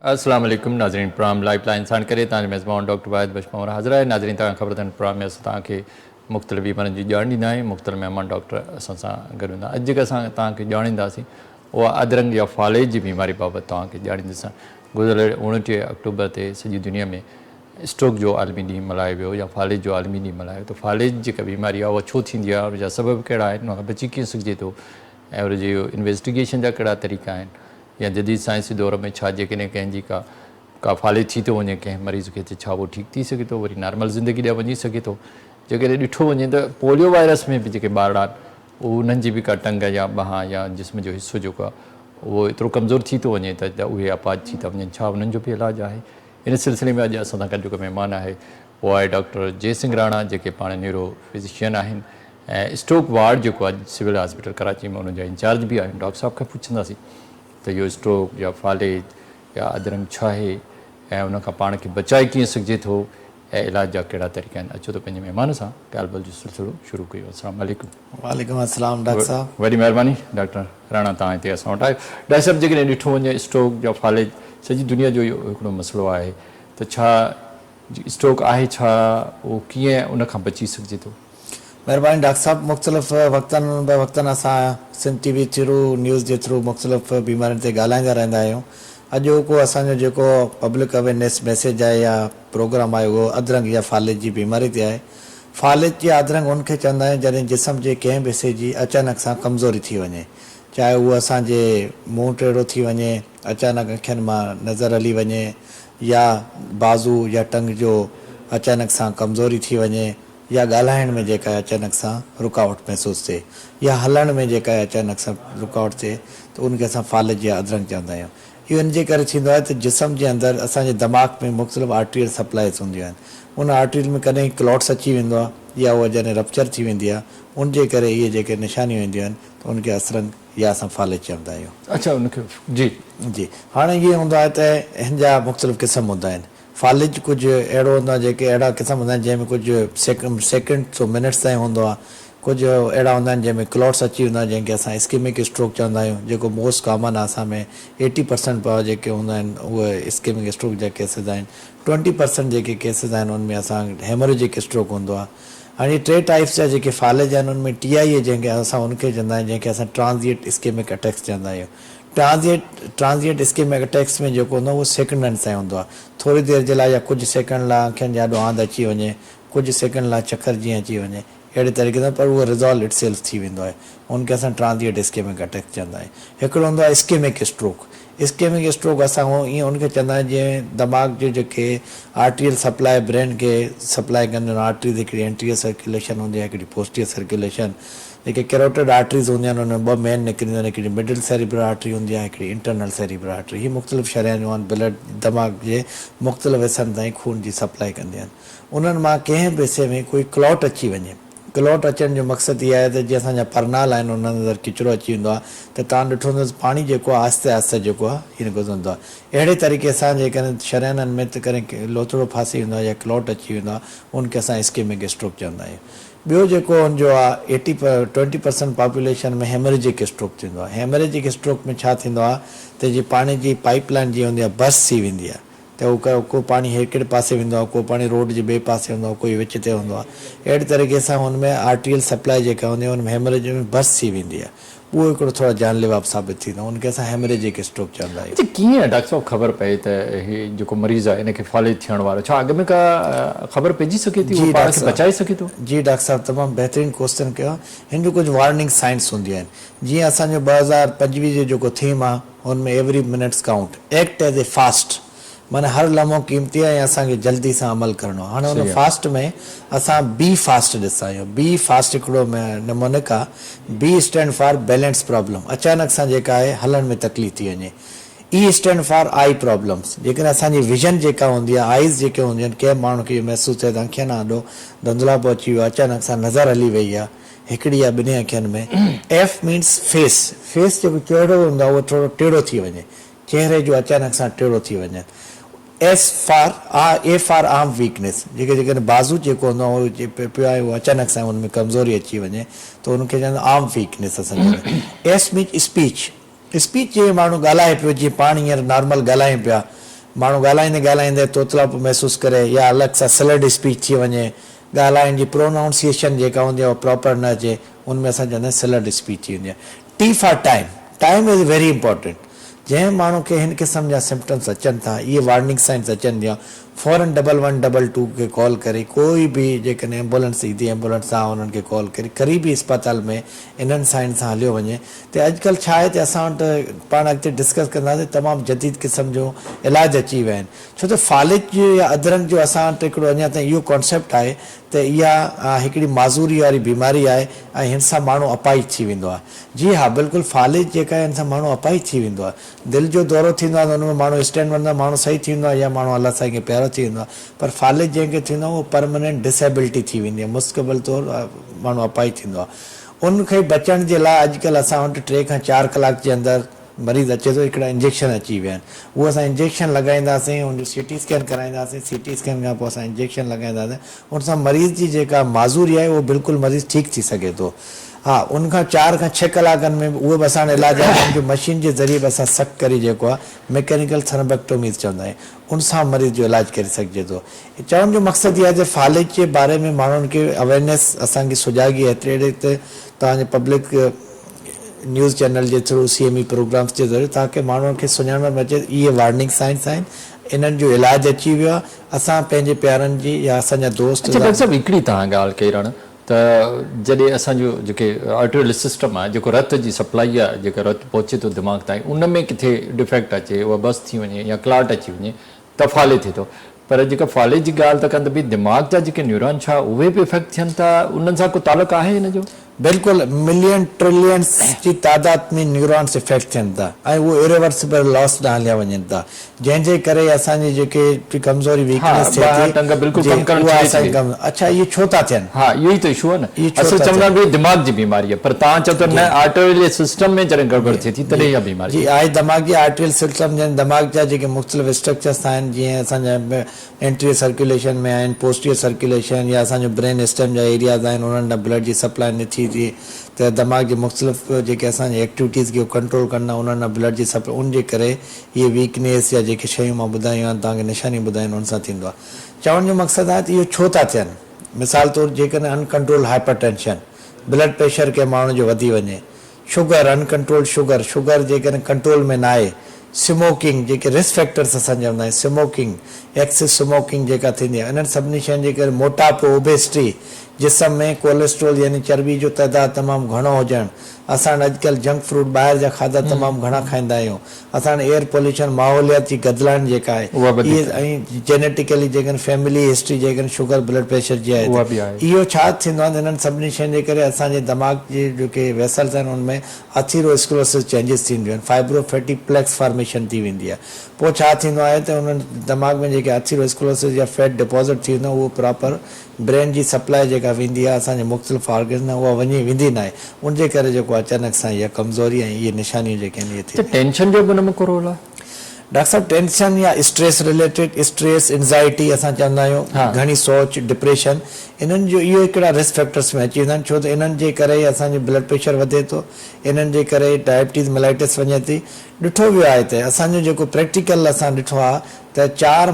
अस्सलाम वालेकुम नाज़रीन प्रोग्राम लाइफ लाइन साण करे तव्हांजे मेज़बान डॉक्टर वाहिद बशमौर हाज़िर आहे। नाज़रीन तव्हां ख़बर अथनि प्रोग्राम में असां तव्हांखे मुख़्तलिफ़ बीमारियुनि जी ॼाण ॾींदा आहियूं। मुख़्तलिफ़ महिमान डॉक्टर असां सां गॾु हूंदा। अॼु जेका असां तव्हांखे ॼाणींदासीं उहा अदरंग या फालेज जी बीमारी बाबति तव्हांखे ॼाणींदासीं। गुज़िरियल 29 अक्टूबर ते सॼी दुनिया में स्ट्रोक जो आलमी ॾींहुं मल्हायो वियो या फालेज जो आलमी ॾींहुं मल्हायो। त फालेज जेका बीमारी आहे उहा छो थींदी आहे, उनजा सबब कहिड़ा आहिनि, उन खां बची कीअं सघिजे थो ऐं उनजी इन्वेस्टिगेशन जा कहिड़ा तरीक़ा आहिनि या जदीद साइंसी दौर में छा जेकॾहिं कंहिंजी का फालेज थी थो वञे कंहिं मरीज़ खे, छा उहो ठीकु थी सघे थो, वरी नॉर्मल ज़िंदगी ॾिया वञी सघे थो। जेकॾहिं ॾिठो वञे त पोलियो वायरस में बि जेके ॿार आहिनि उन्हनि जी बि का टंग या ॿांह या जिस्म जो हिसो जेको आहे उहो एतिरो कमज़ोर थी थो वञे त उहे अपाज थी था वञनि। छा उन्हनि जो बि इलाजु आहे? इन सिलसिले में अॼु असां सां गॾु जेको महिमान आहे उहो आहे डॉक्टर जय सिंह राणा, जेके पाण न्यूरो फिज़िशियन आहिनि ऐं स्ट्रोक वार्ड जेको आहे सिविल हॉस्पिटल कराची में उन्हनि जा इंचार्ज बि आहिनि। डॉक्टर साहिब खां पुछंदासीं त इहो स्ट्रोक या फालेज या अदरंग छा आहे ऐं उनखां पाण खे बचाए कीअं सघिजे थो ऐं इलाज जा कहिड़ा तरीक़ा आहिनि। अचो त पंहिंजे महिमान सां ॻाल्हि ॿोल जो सिलसिलो शुरू कयूं। अस्सलाम वालेकुम। वालेकुम अस्सलाम डॉक्टर साहब। वॾी महिरबानी डॉक्टर राणा, तव्हां हिते असां वटि आयो। डॉक्टर साहिबु, जेकॾहिं ॾिठो वञे स्ट्रोक या फालेज सॼी दुनिया जो इहो हिकिड़ो मसइलो आहे, त छा स्ट्रोक आहे, छा उहो कीअं उनखां बची सघिजे थो? महिरबानी डॉक्टर साहब। मुख़्तलिफ़ वक़्तनि असां सिंध टीवी थ्रू न्यूज़ जे थ्रू मुख़्तलिफ़ बीमारियुनि ते ॻाल्हाईंदा रहंदा आहियूं। अॼु को असांजो जेको पब्लिक अवेयरनेस मैसेज आहे या प्रोग्राम आहे उहो अदरंग या फालेज जी बीमारी ते आहे। फालेज या अदरंग उनखे चवंदा आहियूं जॾहिं जिस्म जे कंहिं बि हिसे जी अचानक सां कमज़ोरी थी वञे, चाहे उहो असांजे मुंहुं टेढ़ो थी वञे, अचानक अखियुनि मां नज़र हली वञे, या बाज़ू या टंग जो अचानक सां कमज़ोरी थी वञे, या ॻाल्हाइण में जेका अचानक सां रुकावट महसूसु थिए, या हलण में जेका अचानक सां रुकावट थिए, त उनखे असां फालेज या अदरंग चवंदा आहियूं। इहो इन जे करे थींदो आहे त जिस्म जे अंदरि असांजे दिमाग़ में मुख़्तलिफ़ आर्ट्रियल सप्लाइज़ हूंदियूं आहिनि। उन आर्ट्रियल में कॾहिं क्लॉट्स अची वेंदो आहे या उहा जॾहिं रप्चर थी वेंदी आहे, उनजे करे इहे जेके निशानियूं ईंदियूं आहिनि त उनखे अदरंग या असां फालेज चवंदा आहियूं। अच्छा, उनखे जी हाणे इहे हूंदो आहे त हिन जा मुख़्तलिफ़ क़िस्म हूंदा आहिनि। फालेज कुझु अहिड़ो हूंदो आहे, जेके अहिड़ा क़िस्म हूंदा आहिनि जंहिंमें कुझु सेकेंड सो मिनट्स ताईं हूंदो आहे। कुझु अहिड़ा हूंदा आहिनि जंहिंमें क्लॉट्स अची वेंदा आहिनि, जंहिंखे असां इस्केमिक स्ट्रोक चवंदा आहियूं, जेको मोस्ट कॉमन आहे। असां में 80% जेके हूंदा आहिनि उहे इस्केमिक स्ट्रोक जा केसिस आहिनि। 20% जेके केसिस आहिनि उनमें असां हेमरेजिक स्ट्रोक हूंदो आहे। हाणे टे टाइप्स जा जेके फालेज आहिनि उनमें TIA जंहिंखे असां उनखे चवंदा आहियूं, जंहिंखे असां ट्रांजिएट इस्केमिक अटैक्स चवंदा आहियूं। ट्रांजिएट इस्केमिक अटैक्स में जेको हूंदो आहे उहो सेकंडनि सां हूंदो आहे। थोरी देरि जे लाइ या कुझु सेकंड लाइ अखियुनि जा ॾों आंध अची वञे, कुझु सेकंड लाइ चकर जीअं अची वञे, अहिड़े तरीक़े सां, पर उहो रिज़ॉल्व इट सेल्फ थी वेंदो आहे। उनखे असां ट्रांजिएट इस्केमिक अटैक चवंदा आहियूं। हिकिड़ो हूंदो आहे इस्केमिक स्ट्रोक। इस्केमिक स्ट्रोक असां ईअं उनखे चवंदा आहियूं जीअं दिमाग़ जो जेके आर्ट्रियल सप्लाई ब्रेन खे सप्लाई कंदियूं आहिनि। आर्ट्रीज़ हिकिड़ी एंटीरियर सर्कुलेशन हूंदी आहे, हिकिड़ी पोस्टीरियर सर्कुलेशन। जेके कैरोटिड आर्ट्रीज़ हूंदियूं आहिनि उनमें ॿ मेन निकिरंदियूं आहिनि, हिकिड़ी मिडिल सेरिब्रल आर्ट्री हूंदी आहे, हिकिड़ी इंटरनल सेरिब्रल आर्ट्री। हीअ मुख़्तलिफ़ शरियाऊं आहिनि, ब्लड दिमाग़ जे मुख़्तलिफ़ हिसनि ताईं खून जी सप्लाई कंदियूं आहिनि। उन्हनि मां कंहिं बि हिसे में कोई क्लॉट अची वञे, क्लॉट अचण जो मक़सदु इहो आहे त जीअं असांजा परनाल आहिनि उन्हनि अंदरि किचिरो अची वेंदो आहे, त तव्हां ॾिठो हूंदो पाणी जेको आहे आहिस्ते आहिस्ते जेको आहे हीअं गुज़रंदो आहे। अहिड़े तरीक़े सां जेकॾहिं शरियाननि में त करे लोथड़ो फासी वेंदो आहे या क्लॉट अची वेंदो आहे, उनखे असां इस्केमिक स्ट्रोक चवंदा आहियूं। ॿियो जेको हुनजो आहे 20% पॉपुलेशन में हेमरेजिक स्ट्रोक थींदो आहे। हेमरेजिक स्ट्रोक में छा थींदो आहे त जीअं पाणी जी पाइपलाइन जीअं हूंदी आहे बर्स्ट थी वेंदी आहे, त उहो को पाणी हिकिड़े पासे वेंदो आहे, को पाणी रोड जे ॿिए पासे हूंदो आहे, कोई विच ते हूंदो आहे। अहिड़े तरीक़े सां हुनमें आर्ट्रियल सप्लाई जेका हूंदी आहे हुनमें हेमरेज में बर्स्ट थी वेंदी आहे। उहो हिकिड़ो थोरो जानलेवा साबित थींदो आहे, उनखे असां हेमरेजिक स्ट्रोक चवंदा आहियूं। कीअं डॉक्टर साहिबु ख़बर पए त हीउ जेको मरीज़ आहे इनखे फालेज थियण वारो, छा अॻ में का ख़बर पइजी सघे थी, उहो पाण खे बचाए सघे थो? जी डॉक्टर साहिबु, तमामु बहितरीनु क्वेश्चन कयो। हिन जो कुझु वार्निंग साइंस हूंदियूं आहिनि। जीअं असांजो 2025 जो जेको थीम आहे हुनमें every minutes count, act as a fast, माना हर लम्हो क़ीमती आहे ऐं असांखे जल्दी सां अमल करिणो आहे। हाणे हुन फास्ट में असां बी फास्ट ॾिसंदा आहियूं। बी फास्ट हिकिड़ो नमूनिक आहे। B stand for balance problem, अचानक सां जेका आहे हलण में तकलीफ़ थी वञे। E stand for eye problems, जेकॾहिं असांजी विजन जेका हूंदी आहे, आइज़ जेके हूंदियूं आहिनि, कंहिं माण्हू खे इहो महसूसु थिए त अखियुनि आॾो धुंधलापो अची वियो आहे, अचानक सां नज़र हली वई आहे हिकिड़ी या ॿिनी अखियुनि में। एफ मीन्स फेस, फेस जेको चहिरो हूंदो आहे उहो थोरो टेढ़ो थी वञे, चहिरे जो अचानक सां टेढ़ो थी वञे। ए फॉर आर्म वीकनेस, जेकॾहिं बाज़ू जेको हूंदो आहे उहो पियो आहे उहो अचानक सां हुनमें कमज़ोरी अची वञे त उनखे चवंदा आर्म वीकनेस असांखे। एस मीन्स स्पीच, स्पीच जे माण्हू ॻाल्हाए पियो जीअं पाण हींअर नॉर्मल ॻाल्हायूं पिया, माण्हू ॻाल्हाईंदे ॻाल्हाईंदे तोतलापो महसूसु करे या अलॻि सां स्लड स्पीच थी वञे, ॻाल्हाइण जी प्रोनाउंसिएशन जेका हूंदी आहे उहा प्रॉपर न अचे, उनमें असां चवंदा आहियूं स्लड स्पीच थी वेंदी आहे। T for time, time is very important. जंहिं माण्हू खे हिन क़िस्म जा सिम्पटम्स अचनि था, इहे वार्निंग साइंस अचनि थियूं, फौरन 1112 खे कॉल करे, कोई बि जेकॾहिं एम्बुलेंस ईंदी एम्बुलेंस सां उन्हनि खे कॉल करे क़रीबी अस्पताल में इन्हनि साइन सां हलियो वञे। त अॼुकल्ह छा आहे त असां वटि पाण अॻिते डिस्कस कंदासीं, तमामु जदीद क़िस्म जो इलाज अची विया आहिनि। छो त फालिज जो या अदरक जो असां वटि हिकिड़ो अञा ताईं इहो कॉन्सेप्ट आहे त इहा हिकिड़ी माज़ूरी वारी बीमारी आहे ऐं हिन सां माण्हू अपाहिज थी वेंदो आहे। जी हा, बिल्कुलु फालिज जेका आहे हिन सां माण्हू अपाहिज थी वेंदो आहे। दिलि जो दौरो थींदो आहे त हुन में माण्हू स्टैंड वञंदो आहे, माण्हू सही थी वेंदो आहे, या माण्हू अलाह साईं खे प्यारो थी वेंदो आहे। पर फालिज जंहिंखे थींदो आहे उहो परमानेंट डिसेबिलिटी थी वेंदी आहे, मुस्तक़बिल तौरु माण्हू अपाहिज थींदो आहे। उनखे बचण जे लाइ अॼुकल्ह असां वटि 3 खां 4 कलाक जे अंदरि मरीज़ अचे थो, हिकिड़ा इंजेक्शन अची विया आहिनि। उहो असां इंजेक्शन लॻाईंदासीं, हुनजो CT स्कैन कराईंदासीं, CT स्कैन खां पोइ असां इंजेक्शन लॻाईंदासीं, उन सां मरीज़ जी जेका माज़ूरी आहे उहो बिल्कुलु मरीज़ ठीकु थी सघे थो। हा, उनखां 4 खां 6 कलाकनि में उहो बि असां इलाज आहे उनजो मशीन जे ज़रिए बि असां सक करे जेको आहे मैकेनिकल थर्मोबैक्टोमीज़ चवंदा आहियूं, उन सां मरीज़ जो इलाजु करे सघिजे थो। चवण जो मक़सदु इहो आहे त फालिज जे बारे में माण्हुनि खे अवेयरनेस असांखे सुजागी आहे, एतिरे ते तव्हांजे पब्लिक न्यूज़ चैनल जे थ्रू, CME प्रोग्राम्स जे ज़रिए ताकी माण्हुनि खे सुञाणप में अचे इहे वार्निंग साइंस आहिनि, इन्हनि जो इलाजु अची वियो आहे। असां पंहिंजे प्यारनि जी या असांजा दोस्त डॉक्टर साहब हिकिड़ी तव्हां ॻाल्हि कई रण त जॾहिं असांजो जेके आर्टरियल सिस्टम आहे, जेको रत जी सप्लाई आहे, जेका रत पहुचे थो दिमाग़ ताईं, उन में किथे डिफेक्ट अचे, उहा बस थी वञे या क्लाट अची वञे त फाले थिए थो। पर जेका फाले जी ॻाल्हि था कनि त भई दिमाग़ जा जेके न्यूरॉन छा उहे बि इफेक्ट थियनि था, उन्हनि सां को तालुक़ु आहे हिन जो? बिल्कुलु मिलियन ट्रिलियंस जी तादाद में न्यूरॉन्स इफेक्ट थियनि था ऐं उहे इरिवर्सिबल लॉस ॾांहुं हलिया वञनि था, जंहिंजे करे असांजी जेके कमज़ोरी वीकनेस थिए थी। अच्छा, इहे छो था थियनि? हा, इहो ई त इशू आहे न। असां चवंदा आहियूं दिमाग़ जी बीमारी आहे, पर तव्हां चओ त न, आर्टरियल सिस्टम में जॾहिं गड़बड़ थिए थी तॾहिं इहा बीमारी जी आहे। दिमाग़ जी आर्टरियल सिस्टम जन दिमाग़ जा जेके मुख़्तलिफ़ स्ट्रक्चर्स आहिनि, जीअं असांजा एंटीरियर सर्कुलेशन में आहिनि, पोस्टीरियर सर्कुलेशन या असांजो ब्रेन स्टेम जा एरियाज़ आहिनि, उन्हनि ॾांहुं ब्लड जी सप्लाई नथी थिए त दिमाग़ जे मुख़्तलिफ़ जेके असांजी एक्टिविटीज़ खे कंट्रोल कंदा उन्हनि ॾांहुं ब्लड जी सप्लाई, उनजे करे इहे वीकनेस या जेके शयूं मां ॿुधायूं आहिनि तव्हांखे निशानी ॿुधाइनि, उन सां थींदो आहे। चवण जो मक़सदु आहे त इहो छो था थियनि? मिसाल तौरु जेकॾहिं uncontrol hypertension, blood pressure कंहिं माण्हू जो वधी वञे, शुगर अनकंट्रोल शुगर जेकॾहिं कंट्रोल में न आहे, स्मोकिंग जेके रिस्क फैक्टर्स असां चवंदा आहियूं, स्मोकिंग एक्सेस स्मोकिंग जेका थींदी आहे, इन्हनि सभिनी शयुनि जे करे मोटापो, ओबेसिटी, जिस्म में कोलेस्ट्रोल यानी चर्बी जो तइदादु तमामु घणो हुजणु, असां अॼुकल्ह जंक फ्रूट ॿाहिरि जा खाधा तमामु घणा खाईंदा आहियूं, असां एयर पोल्यूशन माहौलियाती गदिलाइण जेका आहे इहे, ऐं जेनेटिकली जेकॾहिं फैमिली हिस्ट्री जेकॾहिं शुगर ब्लड प्रेशर जी आहे, इहो छा थींदो आहे? इन्हनि सभिनी शयुनि जे करे असांजे दिमाग़ जे जेके वेसल्स आहिनि उनमें अथीरोस्क्लेरोसिस चेंजिस थींदियूं आहिनि, फाइब्रोफैटी प्लेक्स फॉर्मेशन थी वेंदी आहे। पोइ छा थींदो आहे त उन्हनि दिमाग़ में जेके अथीरोस्क्लेरोसिस या फैट डिपॉज़िट थी वेंदो आहे, उहो प्रॉपर ब्रेन जी सप्लाई जेका वेंदी आहे असांजे मुख़्तलिफ़ ऑर्गन उहा वेंदी न आहे, उनजे करे जेको अचानक सां इहा कमज़ोरी ऐं इहे निशानियूं जेके आहिनि इहे थी। टेंशन जो बि उन में को रोल आहे? डॉक्टर साहब, टेंशन या स्ट्रेस रिलेटेड, स्ट्रेस एंज़ाइटी असां चवंदा आहियूं, घणी सोच, डिप्रेशन, इन्हनि जो इहो हिकिड़ा रिस्क फैक्टर्स में अची वेंदा आहिनि। छो त इन्हनि जे करे असांजो ब्लड प्रेशर वधे थो, इन्हनि जे करे डायबिटीज़ मेलाइटिस वञे थी। ॾिठो वियो आहे त असांजो जेको प्रैक्टिकल असां ॾिठो आहे त 4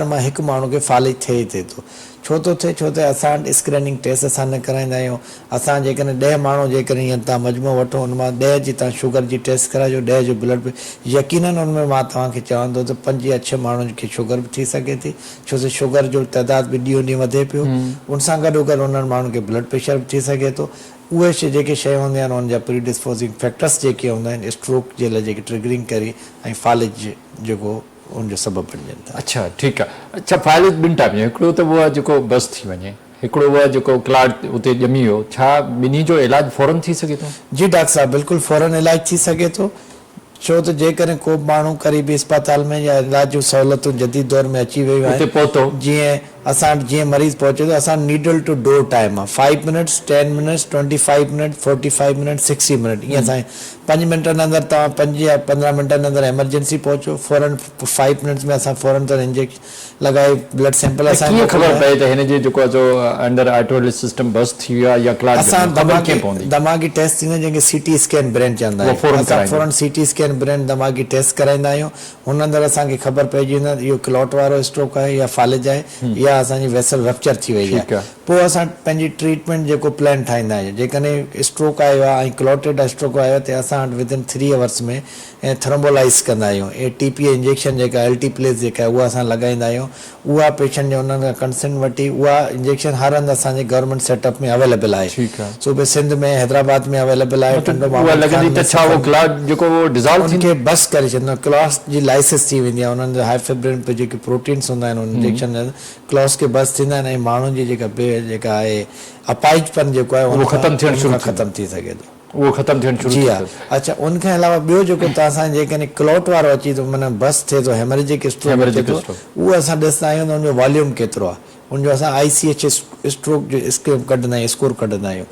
मां हिकु माण्हू खे फालिज थिए थो। छो थो थिए? छो त असां वटि स्क्रीनिंग टेस्ट असां न कराईंदा आहियूं। असां जेकॾहिं 10 माण्हू जेकॾहिं ईअं तव्हां मजमूओ वठो, हुन मां 10 जी तव्हां शुगर जी टेस्ट कराइजो, 10 जो ब्लड, यकीननि हुनमें मां तव्हांखे चवंदो त 5 या 6 माण्हुनि खे शुगर बि थी सघे थी, छो त शुगर जो तइदाद बि ॾींहों ॾींहुं वधे पियो, उन सां गॾो गॾु उन्हनि माण्हुनि खे ब्लड प्रेशर बि थी सघे थो। उहे जेके शयूं हूंदियूं आहिनि उनजा प्रीडिस्पोज़िंग फैक्टर्स जेके हूंदा आहिनि, स्ट्रोक जे लाइ जेके ट्रिगरिंग करे ऐं फालिज जेको उनजो सबबु बणिजनि था। अच्छा, ठीकु आहे। अच्छा, फालिज ॿिनि टाइप जो, हिकिड़ो त उहा जेको बस थी वञे, हिकिड़ो उहा जेको क्लाट उते ॼमी वियो, छा ॿिन्ही जो इलाजु फौरन थी सघे थो? जी डॉक्टर साहब, बिल्कुलु फौरन इलाजु थी सघे थो। छो त जेकॾहिं को माण्हू क़रीबी अस्पताल में या इलाज जूं सहूलियतूं जदीद दौर में अची वियूं आहिनि, पहुतो जीअं असां जीअं मरीज़ पहुचे थो, असां नीडल टू डोर टाइम आहे 5 minutes, 10 minutes, 25 minute, 45 minute, 60 minute, ईअं असां 5 मिनटनि अंदरि तव्हां 5 या 15 मिनटनि अंदरि एमरजेंसी पहुचो, फौरन 5 मिनट्स में असां फौरन तो इंजेक्शन लॻाए ब्लड सैंपल असां कीअं ख़बर पए त हिन जे जेको आहे जो अंडर आर्टोलिस सिस्टम बस थी वियो आहे या क्लॉट असां कीअं पवंदी? दिमाग़ी टेस्ट थींदो आहे जंहिंखे सीटी स्कैन ब्रेन चवंदा आहियूं। असां फौरन सीटी स्कैन ब्रेन दिमाग़ी टेस्ट कराईंदा आहियूं। हुन अंदरि असांखे ख़बर पइजी वेंदा इहो क्लॉट वारो स्ट्रोक आहे या फालिज आहे या असांजी वेसल रप्चर थी वई आहे। पोइ असां पंहिंजी ट्रीटमेंट जेको प्लान ठाहींदा आहियूं। जेकॾहिं स्ट्रोक आयो आहे ऐं क्लॉटेड स्ट्रोक आयो आहे त असां वटि विदिन 3 आवर्स में ऐं थ्रोम्बोलाइज़ कंदा आहियूं। टीपीए इंजेक्शन जेका एल्टी प्लेस जेका आहे उहा असां लॻाईंदा आहियूं। उहा पेशेंट जो उन्हनि खां कंसेंट वठी उहा इंजेक्शन हर हंधि असांजे गवर्नमेंट सेटअप में अवेलेबल आहे। सूबे सिंध में, हैदराबाद में अवेलेबल आहे। उनखे बस करे छॾींदो, क्लॉस जी लाइसिस थी वेंदी आहे। उन्हनि जो हाई फिब्रिन पे जेके प्रोटीन्स हूंदा आहिनि उन इंजेक्शन क्लॉस के बस थींदा आहिनि ऐं माण्हुनि जी जेका आहे अपाइजपन जेको आहे उहो ख़तमु थी सघे थो। उहो ख़तमु थियणु शुरू जी हा। अच्छा, उनखे अलावा ॿियो जेको तव्हां जेकॾहिं क्लॉट वारो अची थो माना बस थिए थो, हेमरेजिक स्ट्रोक अचे थो, उहो असां ॾिसंदा आहियूं त उनजो वॉल्यूम केतिरो आहे। उनजो असां ICH स्ट्रोक जो कढंदा आहियूं, स्कोर कढंदा आहियूं।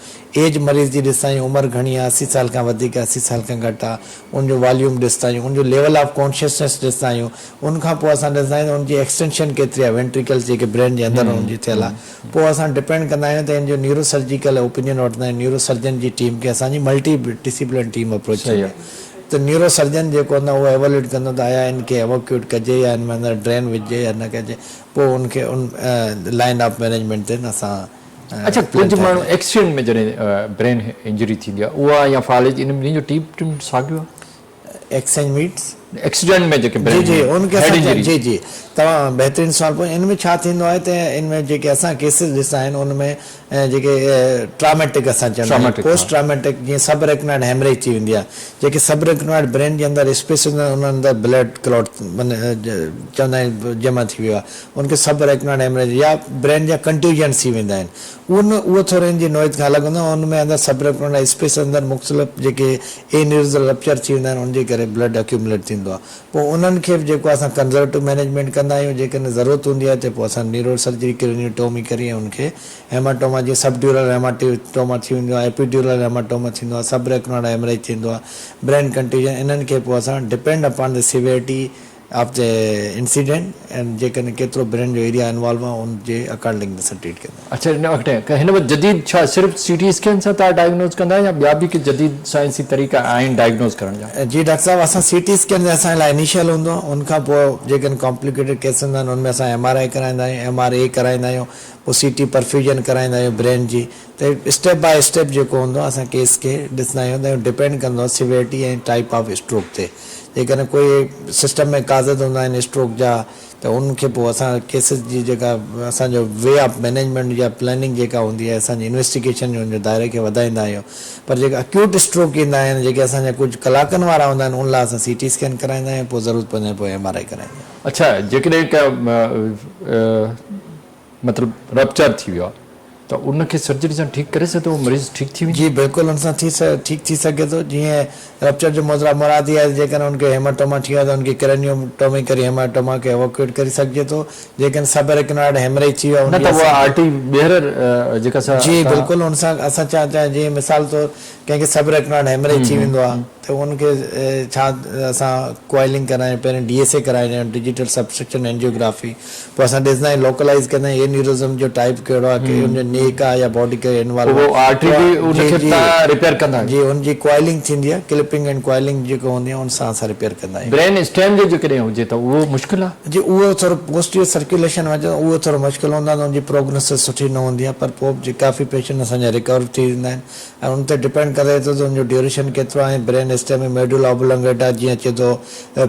एज मरीज़ जी ॾिसंदा आहियूं, उमिरि घणी आहे, 80 साल खां वधीक, 80 साल खां घटि आहे, उनजो वॉल्यूम ॾिसंदा आहियूं। उनजो लेवल ऑफ कॉन्शियसनेस ॾिसंदा आहियूं। उनखां पोइ असां ॾिसंदा आहियूं उनजी एक्सटेंशन केतिरी आहे, वेंट्रिकल्स जेके ब्रेन जे अंदरि उनजी थियल आहे। पोइ असां डिपेंड कंदा आहियूं त हिनजो न्यूरो सर्जिकल ओपिनियन वठंदा आहियूं। न्यूरो सर्जन जी टीम खे असांजी मल्टी डिसिप्लिन टीम अप्रोच कई आहे। त न्यूरो सर्जन जेको हूंदो आहे उहो एवोल्यूट कंदो त आया इनखे एवोक्यूट कजे या हिन में अंदरि ड्रेन विझे या न कजे। पोइ उनखे उन लाइन ऑफ मैनेजमेंट ते असां अच्छा, कुछ माण्हू एक्सीडेंट में जॾहिं ब्रेन इंजरी थींदी आहे उहा या फालिज इन जो ट्रीटमेंट साॻियो आहे? एक्सचेंज मीट्स एक्सीडेंट में जेके जी जी उनखे जी जी तव्हां बहितरीनु सवाल पोइ इन में छा थींदो आहे त इन में जेके असां केसिस ॾिसा आहिनि उन में जेके ट्रामेटिक असां चवंदा आहियूं, पोस्ट ट्रामेटिक जीअं सब रेकनॉइड हेमरेज थी वेंदी आहे। जेके सब रेकनॉइड ब्रेन जे अंदरि स्पेस हूंदा आहिनि उन अंदरि ब्लड क्लॉट माना चवंदा आहियूं जमा थी वियो आहे, उनखे सब रेकनॉइड हेमरेज या ब्रेन जा कंट्यूजन्स थी वेंदा आहिनि। उहो थोरो इन जी नोइज़ खां अलॻि हूंदो आहे। उन में अंदरि सब रेकनॉइड स्पेस अंदरि मुख़्तलिफ़ जेके न्यूरल रप्चर थी वेंदा आहिनि उनजे करे ब्लड एक्यूमुलेट थींदो आहे। पोइ उन्हनि खे जेको असां कंज़र्वेटिव मैनेजमेंट कंदा आहियूं। जेकॾहिं ज़रूरत हूंदी आहे त पोइ असां न्यूरो सर्जरी क्रेनियोटोमी करे उनखे हेमाटोमा जीअं सब ड्यूरल हेमाटोमा थी वेंदो आहे, एपीड्यूरल हेमाटोमा थींदो आहे, सब रेकनॉइड हेमरेज थींदो आहे, ब्रेन कंट्यूजन, इन्हनि खे पोइ असां depend upon the severity of the incident ऐं जेकॾहिं केतिरो ब्रेन जो एरिया इन्वॉल्व आहे उनजे अकॉर्डिंग असां ट्रीट कंदा आहियूं। अच्छा, हिन वक़्तु हिन वक़्तु जदीद छा सिर्फ़ु CT स्कैन सां तव्हां डायग्नोज़ कंदा या ॿिया बि जदीद साइंसी तरीक़ा आहिनि डायग्नोज़ करण जा? जी डॉक्टर साहब, असां CT स्कैन असां लाइ इनिशियल हूंदो आहे। उनखां पोइ जेकॾहिं कॉम्प्लिकेटेड केस हूंदा आहिनि उनमें असां MRI कराईंदा आहियूं, MRA कराईंदा आहियूं, पोइ CT परफ्यूजन कराईंदा आहियूं ब्रेन जी। त स्टेप बाय स्टेप जेको हूंदो आहे असां केस खे ॾिसंदा आहियूं त डिपेंड कंदो आहे सिवियरिटी ऐं टाइप ऑफ स्ट्रोक ते। जेकॾहिं कोई सिस्टम में काज़त हूंदा आहिनि स्ट्रोक जा त उनखे पोइ असां केसिस जी जेका असांजो वे ऑफ मैनेजमेंट या प्लानिंग जेका हूंदी आहे असांजी इन्वेस्टिगेशन जो उनजे दायरे खे वधाईंदा आहियूं। पर जेके अक्यूट स्ट्रोक ईंदा आहिनि जेके असांजा कुझु कलाकनि वारा हूंदा आहिनि उन लाइ असां CT स्कैन कराईंदा आहियूं, पोइ ज़रूरत पवंदे पोइ MRI कराईंदा आहियूं। अच्छा, जेकॾहिं का मतिलबु रप्चर थी वियो आहे त उनखे सर्जरी सां ठीकु करे सघे थो मरीज़ ठीकु थी वेंदो? जी बिल्कुलु, उन सां ठीकु थी सघे थो। जीअं रप्चर जो मुरादी आहे जेकॾहिं उनखे हेमाटोमा थी वियो आहे त उनखे क्रेनियोटोमी करे हेमाटोमा खे एवोक्यूट करे सघिजे थो। जेकॾहिं सब रेकनॉइड हेमरेज थी वियो आहे जी बिल्कुलु, उन सां असां जीअं मिसाल तौरु कंहिंखे सब रेकनॉइड हेमरेज थी वेंदो आहे त उनखे छा असां कॉइलिंग करायूं, पहिरियों DSA कराईंदा आहियूं, डिजिटल सबस्ट्रक्शन एंजियोग्राफी। पोइ असां ॾिसंदा आहियूं लोकलाइज़ कंदा आहियूं एन्यूरिज़म जो टाइप कहिड़ो आहे, कि उनजो नेक आहे या बॉडी खे इन्वॉल्व जी उनजी कॉइलिंग थींदी आहे, क्लिपिंग एंड कॉइलिंग जेको हूंदी आहे उन सां असां रिपेयर कंदा आहियूं। ब्रेन स्टेम जो जेकॾहिं हुजे त उहो मुश्किल आहे? जी उहो थोरो पोस्टीरियर सर्कुलेशन वञे उहो थोरो मुश्किल हूंदो आहे, उनजी प्रोग्नोसिस सुठी न हूंदी आहे। पर पोइ काफ़ी पेशेंट असांजा रिकवर थी वेंदा आहिनि ऐं उन ते डिपेंड करे थो त उनजो ड्यूरेशन केतिरो आहे। ब्रेन स्टेम में मेडुला ऑब्लोंगेटा जीअं अचे थो,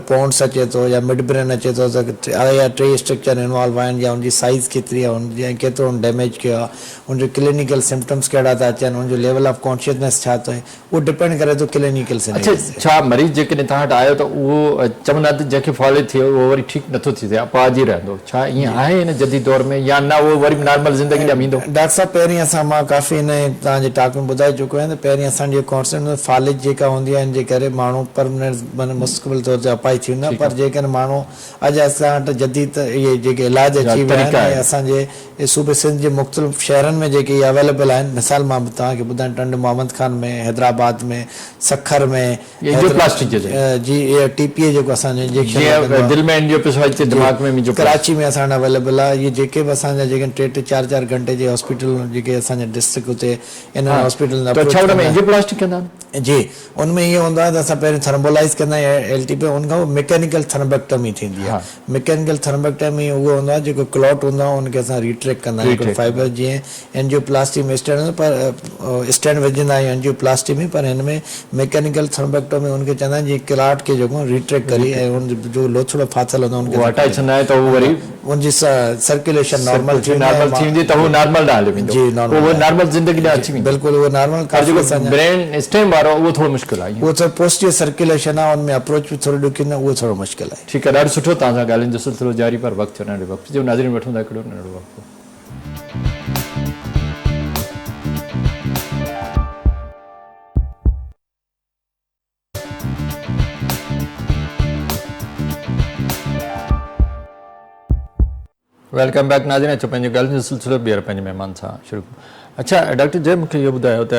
पोन्स अचे थो या मिड ब्रेन अचे थो त या 3 स्ट्रक्चर इन्वॉल्व आहिनि या उनजी साइज़ केतिरी आहे, उनजी ऐं केतिरो डैमेज कयो आहे, उनजो क्लिनिकल सिम्टम्स कहिड़ा था अचनि, उनजो लेवल ऑफ कॉन्शियसनेस छा थो, उहो डिपेंड करे थो क्लिनिकल से। अच्छा, छा मरीज़ जेकॾहिं तव्हां वटि आयो त उहो चवंदा त जंहिंखे फॉलो थियो उहो वरी ठीकु नथो थी सघे, अपाहिजी रहंदो, छा ईअं आहे हिन जदीद दौर में या न उहो वरी नॉर्मल ज़िंदगी ॼमींदो? डॉक्टर साहब, पहिरीं मां काफ़ी हिन तव्हांजे टॉक में ॿुधाए चुको आहियां त पहिरीं असांजी कॉन्सेप्ट फालिज जेका हूंदी आहे इन जे करे माण्हू परमनेंट माना मुस्तक़बिल तौर ते अपाहिज थी वेंदा पर जेकॾहिं माण्हू अॼु असां वटि जदीद इहे जेके इलाज अची विया आहिनि ऐं असांजे सूबे सिंध जे मुख़्तलिफ़ शहरनि में जेके इहे अवेलेबल आहिनि मिसाल मां तव्हांखे ॿुधायां टंड मोहम्मद खान में हैदराबाद में सखर में जी इहे टीपीए जेको असांजो इंजेक्शन कराची में असां वटि अवेलेबल आहे इहे जेके बि असांजा जेके 3-3 4-4 घंटे जे हॉस्पिटल जेके असांजे डिस्ट्रिक्ट हुते इन हॉस्पिटल जी उनमें इहो हूंदो आहे त असां पहिरियों थर्मोलाइज़ कंदा आहियूं LTP उन खां पोइ मैकेनिकल थर्मोबेक्टमी थींदी आहे मैकेनिकल थर्मोबेक्टमी उहो हूंदो आहे जेको क्लॉट हूंदो आहे उनखे असां रिट्रैक्ट कंदा आहियूं फाइबर जीअं एंजियोप्लास्टी में स्टेंड पर स्टेंड विझंदा आहियूं एंजियोप्लास्टी में पर हिन में मैकेनिकल थर्मोबेक्टमी उनखे चवंदा आहिनि जीअं क्लॉट खे जेको रिट्रैक्ट करी ऐं उन जो लोथड़ो फाथल हूंदो आहे उनखे हटाए छॾंदा आहियूं त उहो वरी उनजी सर्कुलेशन नॉर्मल थींदी त उहो नॉर्मल ॾांहुं हली वेंदो जी उहो नॉर्मल ज़िंदगी ॾांहुं अची वेंदी बिल्कुलु उहो नॉर्मल ब्रेन स्टेम वारो उहो थोरो मुश्किल आहे उहो थोरो पोस्टियर सर्कुलेशन आहे उनमें अप्रोच बि थोरो ॾुखियो उहो थोरो मुश्किल आहे ठीकु आहे ॾाढो सुठो तव्हां सां ॻाल्हाइण जो सिलसिलो जारी पर वक़्तु नंढे वक़्तु जो नाज़रीन वठूं था हिकिड़ो नंढो वक़्तु वेलकम बैक नाज़रीन अचो पंहिंजो ॻाल्हि जो सिलसिलो ॿीहर पंहिंजे महिमान सां शुरू अच्छा डॉक्टर जय मूंखे इहो ॿुधायो त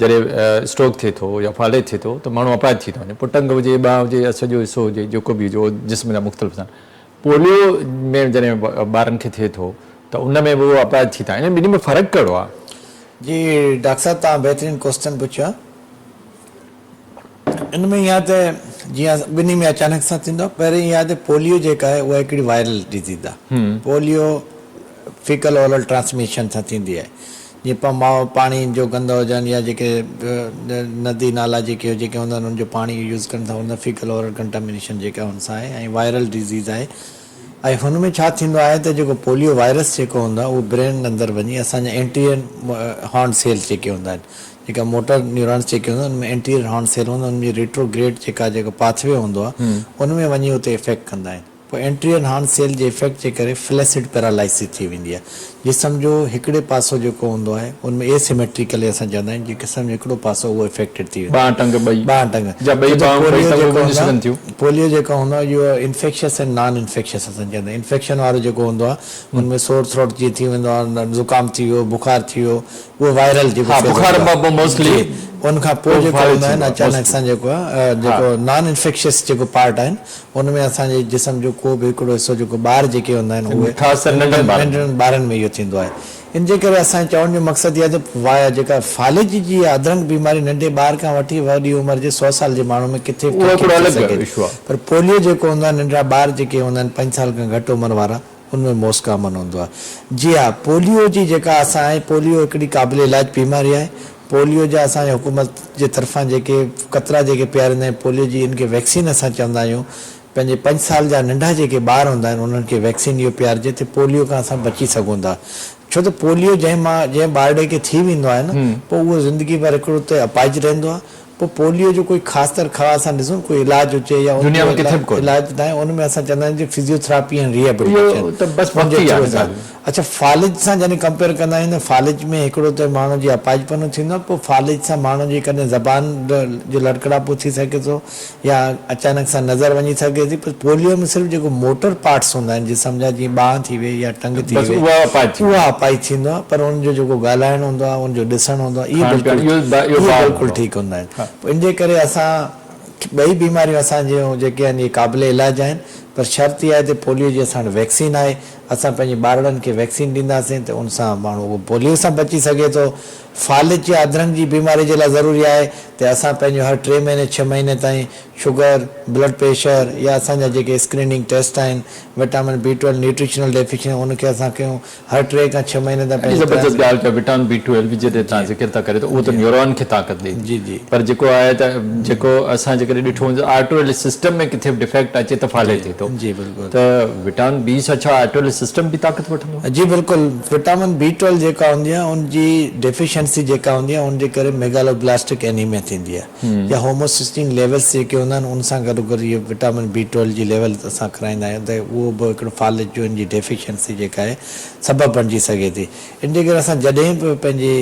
जॾहिं स्ट्रोक थिए थो या फालेज थिए थो त माण्हू अपाहिज थी थो वञे पोइ टंग हुजे ॿांह हुजे या सॼो हिसो हुजे जेको बि हुजे जिस्म जा मुख़्तलिफ़ सां पोलियो में जॾहिं ॿारनि खे थिए थो त उन में बि उहो अपाहिज थी था इन ॿिन्ही में फ़र्क़ु कहिड़ो आहे जी डॉक्टर साहब तव्हां बहितरीनु क्वेश्चन पुछियो आहे इन में इहा त जीअं ॿिन्ही में अचानक सां थींदो आहे पहिरीं इहा त पोलियो जेका आहे उहा हिकिड़ी वायरल डिज़ीज़ आहे पोलियो फीकल ओरल ट्रांसमिशन सां थींदी आहे जीअं माउ पाणी जो गंदा हुजनि या जेके नदी नाला जेके हूंदा आहिनि उनजो पाणी यूज़ कनि था उन फीकल ओरल कंटामिनेशन जेका हुन सां आहे ऐं वायरल डिज़ीज़ आहे ऐं हुन में छा थींदो आहे त जेको पोलियो वायरस जेको हूंदो आहे उहो ब्रेन अंदरि वञी असांजा एंटीरियर हॉर्न सेल्स जेके हूंदा आहिनि जेका मोटर न्यूरॉन्स जेके हूंदा आहिनि उनमें एंटीरियर हॉर्न सेल हूंदा आहिनि उनमें रेट्रोग्रेड जेको पाथवे हूंदो आहे उनमें वञी उते इफेक्ट कंदा आहिनि पोइ एंटीरियर हॉर्न सेल जे इफेक्ट जे करे फ्लैसिड पैरालाइसिस थी वेंदी आहे जिस्म जो हिकिड़े पासो जेको हूंदो आहे उनमें एसिमेट्रिकली असां चवंदा आहियूं जिस्म जो हिकिड़ो पासो उहो इफेक्टेड थी वेंदो पोलियो जेको हूंदो आहे इहो इन्फेक्शियस ऐं नॉन इन्फेक्शियस असां चवंदा आहियूं इन्फेक्शन वारो जेको हूंदो आहे उनमें सोर थ्रोट जीअं थी वेंदो आहे ज़ुकाम थी वियो बुखार थी वियो उहो वायरल जेको उनखां पोइ जेको हूंदा आहिनि अचानक सां जेको आहे जेको नॉन इन्फेक्शियस जेको पार्ट आहिनि उनमें असांजे जिस्म जो को बि हिकिड़ो हिसो जेको ॿार जेके हूंदा आहिनि उहे नंढनि ॿारनि में इहो थींदो आहे इन जे करे असांजे चवण जो मक़सदु इहा त जेका फालेज जी अधरंग बीमारी नंढे ॿार खां वठी वॾी उमिरि जे 100 साल जे माण्हू में किथे पर पोलियो जेको हूंदो आहे नंढड़ा ॿार जेके हूंदा आहिनि 5 साल खां घटि उमिरि वारा उनमें मोस्ट कॉमन हूंदो आहे जी हा पोलियो जी जेका असां आहे पोलियो हिकिड़ी क़ाबिल इलाज बीमारी आहे पोलियो जा असांजे हुकूमत जे तरफ़ां जेके क़तरा जेके पीआरींदा आहिनि पोलियो जी इनखे वैक्सीन असां चवंदा आहियूं पंहिंजे 5 साल जा नंढा जेके ॿार हूंदा आहिनि उन्हनि खे वैक्सीन इहो पीआरिजे त पोलियो खां असां बची सघूं था छो त पोलियो जंहिं ॿारड़े खे थी वेंदो आहे न पोइ उहो ज़िंदगी भर हिकिड़ो त अपाहिज रहंदो आहे पोइ पोलियो जो कोई ख़ासि तर ख़ासि असां ॾिसूं कोई इलाज हुजे या इलाज न आहे उनमें असां चवंदा आहियूं फिजियोथेरेपी ऐं रिहेबिलिटेशन अच्छा फालिज सां जॾहिं कंपेयर कंदा आहियूं त फालिज में हिकिड़ो त माण्हू जी अपाहिजपन थींदो आहे पोइ फालिज सां माण्हू जी कॾहिं ज़बान जो लड़कड़ापो थी सघे थो या अचानक सां नज़र वञी सघे थी पर पोलियो में सिर्फ़ु जेको मोटर पार्ट्स हूंदा आहिनि जीअं सम्झा जीअं ॿांह थी वई या टंग थी वई उहा अपाहिज थींदो आहे पर उनजो जेको ॻाल्हाइणु हूंदो आहे उनजो ॾिसणु हूंदो आहे इहे बिल्कुलु ठीकु हूंदा आहिनि पोइ इन जे करे असां ॿई बीमारियूं असांजूं जेके आहिनि इहे क़ाबिल इलाज आहिनि पर शर्त इहा आहे त पोलियो जी असां वटि वैक्सीन आहे असां पंहिंजे ॿारनि खे वैक्सीन ॾींदासीं त उन सां माण्हू उहो पोलियो सां बची सघे थो फालिज जी अधरंग जी बीमारी जे लाइ ज़रूरी आहे त असां पंहिंजो हर 3 महीने 6 महीने ताईं शुगर ब्लड प्रेशर या असांजा जेके स्क्रीनिंग टेस्ट आहिनि विटामिन B12 न्यूट्रिशनल डेफिशिएंसी उनखे असां कयूं हर 3 खां 6 महीने ताईं ज़बरदस्त ॻाल्हि कयो विटामिन B12 जॾहिं तव्हां ज़िक्र था करे त उहो त न्यूरॉन खे ताक़त ॾे जी जी पर जेको आहे त जेको असां जेकॾहिं ॾिठो आर्टोरियल सिस्टम में किथे बि डिफेक्ट अचे त फाले थिए थो जी बिल्कुलु त विटामिन B सां छा आर्टोरियल सिस्टम बि ताक़त वठंदो? जी बिल्कुलु, विटामिन B12 जेका हूंदी आहे उनजी डेफिशिएंसी जेका हूंदी आहे उनजे करे मेगालोब्लास्टिक एनीमिया थींदी आहे या होमोसिस्टीन लेवल्स जेके हूंदा आहिनि उन सां गॾु गॾु इहो विटामिन B12 जी लेवल असां कराईंदा आहियूं त उहो बि हिकिड़ो फालिज जो इनजी डेफिशिएंसी जेका आहे सबबु बणिजी सघे थी। इन जे करे असां जॾहिं बि पंहिंजी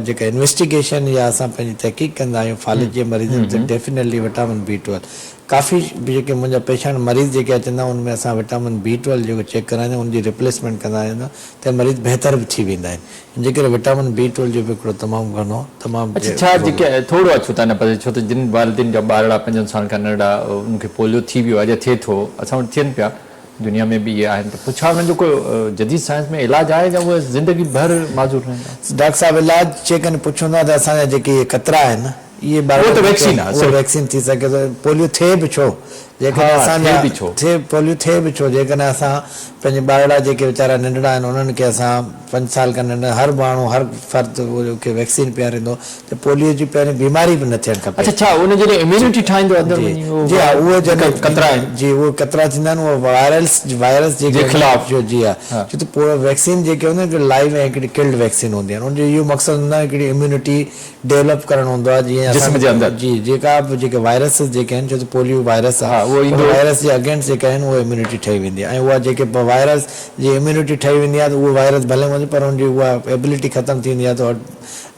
जेका इन्वेस्टिगेशन या असां पंहिंजी तहक़ीक़ कंदा आहियूं फालिज जे मरीज़नि ते डेफिनेटली विटामिन B12 काफ़ी जेके मुंहिंजा पेशेंट मरीज़ जेके अचंदा उनमें असां विटामिन B12 जेको चेक कराईंदा आहियूं उनजी रिप्लेसमेंट कंदा आहियूं त मरीज़ बहितर बि थी वेंदा आहिनि। जेकॾहिं विटामिन B12 जो बि हिकिड़ो तमामु घणो तमामु अच्छा, छा जेके थोरो अछो था न पए छो त जिन वालिदिन जा ॿारड़ा 5 साल खां नंढा उनखे पोलियो थी वियो आहे या थिए थो, असां वटि थियनि पिया, दुनिया में बि इहे आहिनि, त पोइ छा उन्हनि जो को जदीद साइंस में इलाजु आहे या उहे ज़िंदगी भर माज़ूर रहंदा? डॉक्टर साहब इलाज चेकनि पुछंदा त असांजा जेके इहे कतरा आहिनि इहे उहो त वैक्सीन आहे, उहो वैक्सीन थी सघे थो। पोलियो थिए बि छो, जेकॾहिं असांजा पोलियो थिए बि छो, जेकॾहिं असां पंहिंजे ॿारड़ा जेके वीचारा नंढड़ा आहिनि उन्हनि खे असां 5 साल खां नंढा हर माण्हू हर फ़र्द खे वैक्सीन पियारींदो त पोलियो जी पहिरीं बीमारी बि न थियणु खपे। अच्छा, छा उन जे इम्यूनिटी ठाहींदो अंदरि वञी? जी हा, उहे जेके कतरा आहिनि जी उहे कतरा थींदा आहिनि उहे वायरस जे ख़िलाफ़ जो जी हा, छो त पोइ वैक्सीन जेके हूंदी आहिनि लाइव ऐं हिकिड़ी किल्ड वैक्सीन हूंदी आहिनि, उनजो इहो मक़सदु हूंदो आहे हिकिड़ी इम्यूनिटी डेवलप करणु हूंदो आहे जीअं जिस्म जे अंदरि। जी जेका बि जेके वायरसिस जेके आहिनि छो त पोलियो वायरस हा, आहे, उहो ईंदो वायरस जे अगेंस्ट जेके आहिनि उहा इम्यूनिटी ठही वेंदी आहे ऐं उहा जेके वायरस जी इम्यूनिटी ठही वेंदी आहे त उहो वायरस भले वञे पर उनजी उहा एबिलिटी ख़तमु थींदी आहे त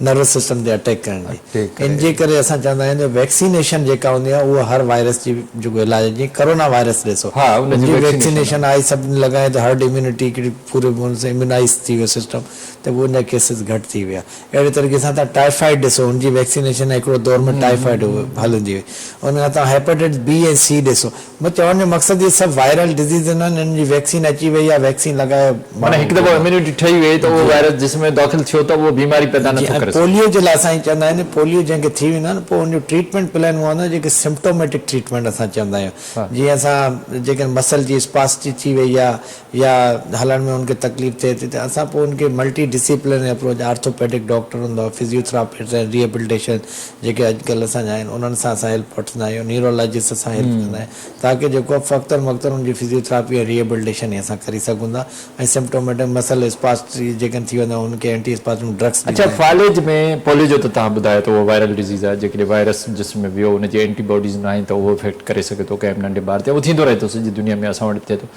नर्वस सिस्टम ते अटैक करण जी। इन जे करे असां चवंदा आहियूं त वैक्सीनेशन जेका हूंदी आहे उहा हर वायरस जी जेको इलाज जीअं कोरोना वायरस ॾिसो, उनजी वैक्सीनेशन आई सभिनी लॻाए त हर्ड इम्यूनिटी हिकिड़ी पूरे हुनसां इम्यूनाइज़ थी वियो सिस्टम त उहो उन केसिस घटि थी विया। अहिड़े तरीक़े सां तव्हां टाइफाइड ॾिसो, उनजी वैक्सीनेशन हिकिड़ो दौर में टाइफाइड हलंदी हुई, उन खां तव्हां हेपेटाइटिस B ऐं C ॾिसो। मां चवण जो मक़सदु इहे सभु वायरल डिज़ीज़ आहिनि, इन्हनि जी वैक्सीन अची वई आहे, वैक्सीन लॻाए माना हिकु दफ़ो इम्यूनिटी ठही वई त उहो वायरस जिस्म में दाख़िल थियो त उहो बीमारी पैदा नथो करे। पोलियो जे लाइ असां चवंदा आहियूं पोलियो जंहिंखे थी वेंदो आहे न पोइ उनजो ट्रीटमेंट प्लान हूंदो आहे जेके सिम्प्टोमेटिक ट्रीटमेंट असां चवंदा आहियूं। जीअं असां जेके मसल जी स्पास्टी थी वई आहे या हलण में उनखे तकलीफ़ थिए थी त असां पोइ उनखे multi disciplinary approach orthopaedic doctor हूंदो आहे, फिजियोथेरापिस्ट ऐं रिहेबिलिटेशन जेके अॼुकल्ह असांजा आहिनि उन्हनि सां असां हेल्प वठंदा आहियूं, न्यूरोलॉजिस्ट असां हेल्प कंदा आहियूं ताकी जेको फ़क़्तु मक़्तु उनजी फिजियोथेरापी ऐं रिहेबिलिटेशन ई असां करे सघूं था ऐं सिम्प्टोमेटिक मसल स्पास्टी जेके थी वेंदा उनखे एंटी स्पास्टिक ड्रग्स। अच्छा, फालिज में पोलियो जो त तव्हां ॿुधायो त उहो वायरल डिज़ीज़ आहे, जेकॾहिं वायरस जिस्म में वियो उनजी एंटीबॉडीज़ न आहिनि त उहो इफेक्ट करे सघे थो कंहिं नंढे ॿार ते, उहो थींदो रहे थो सॼी दुनिया में असां वटि थिए थो।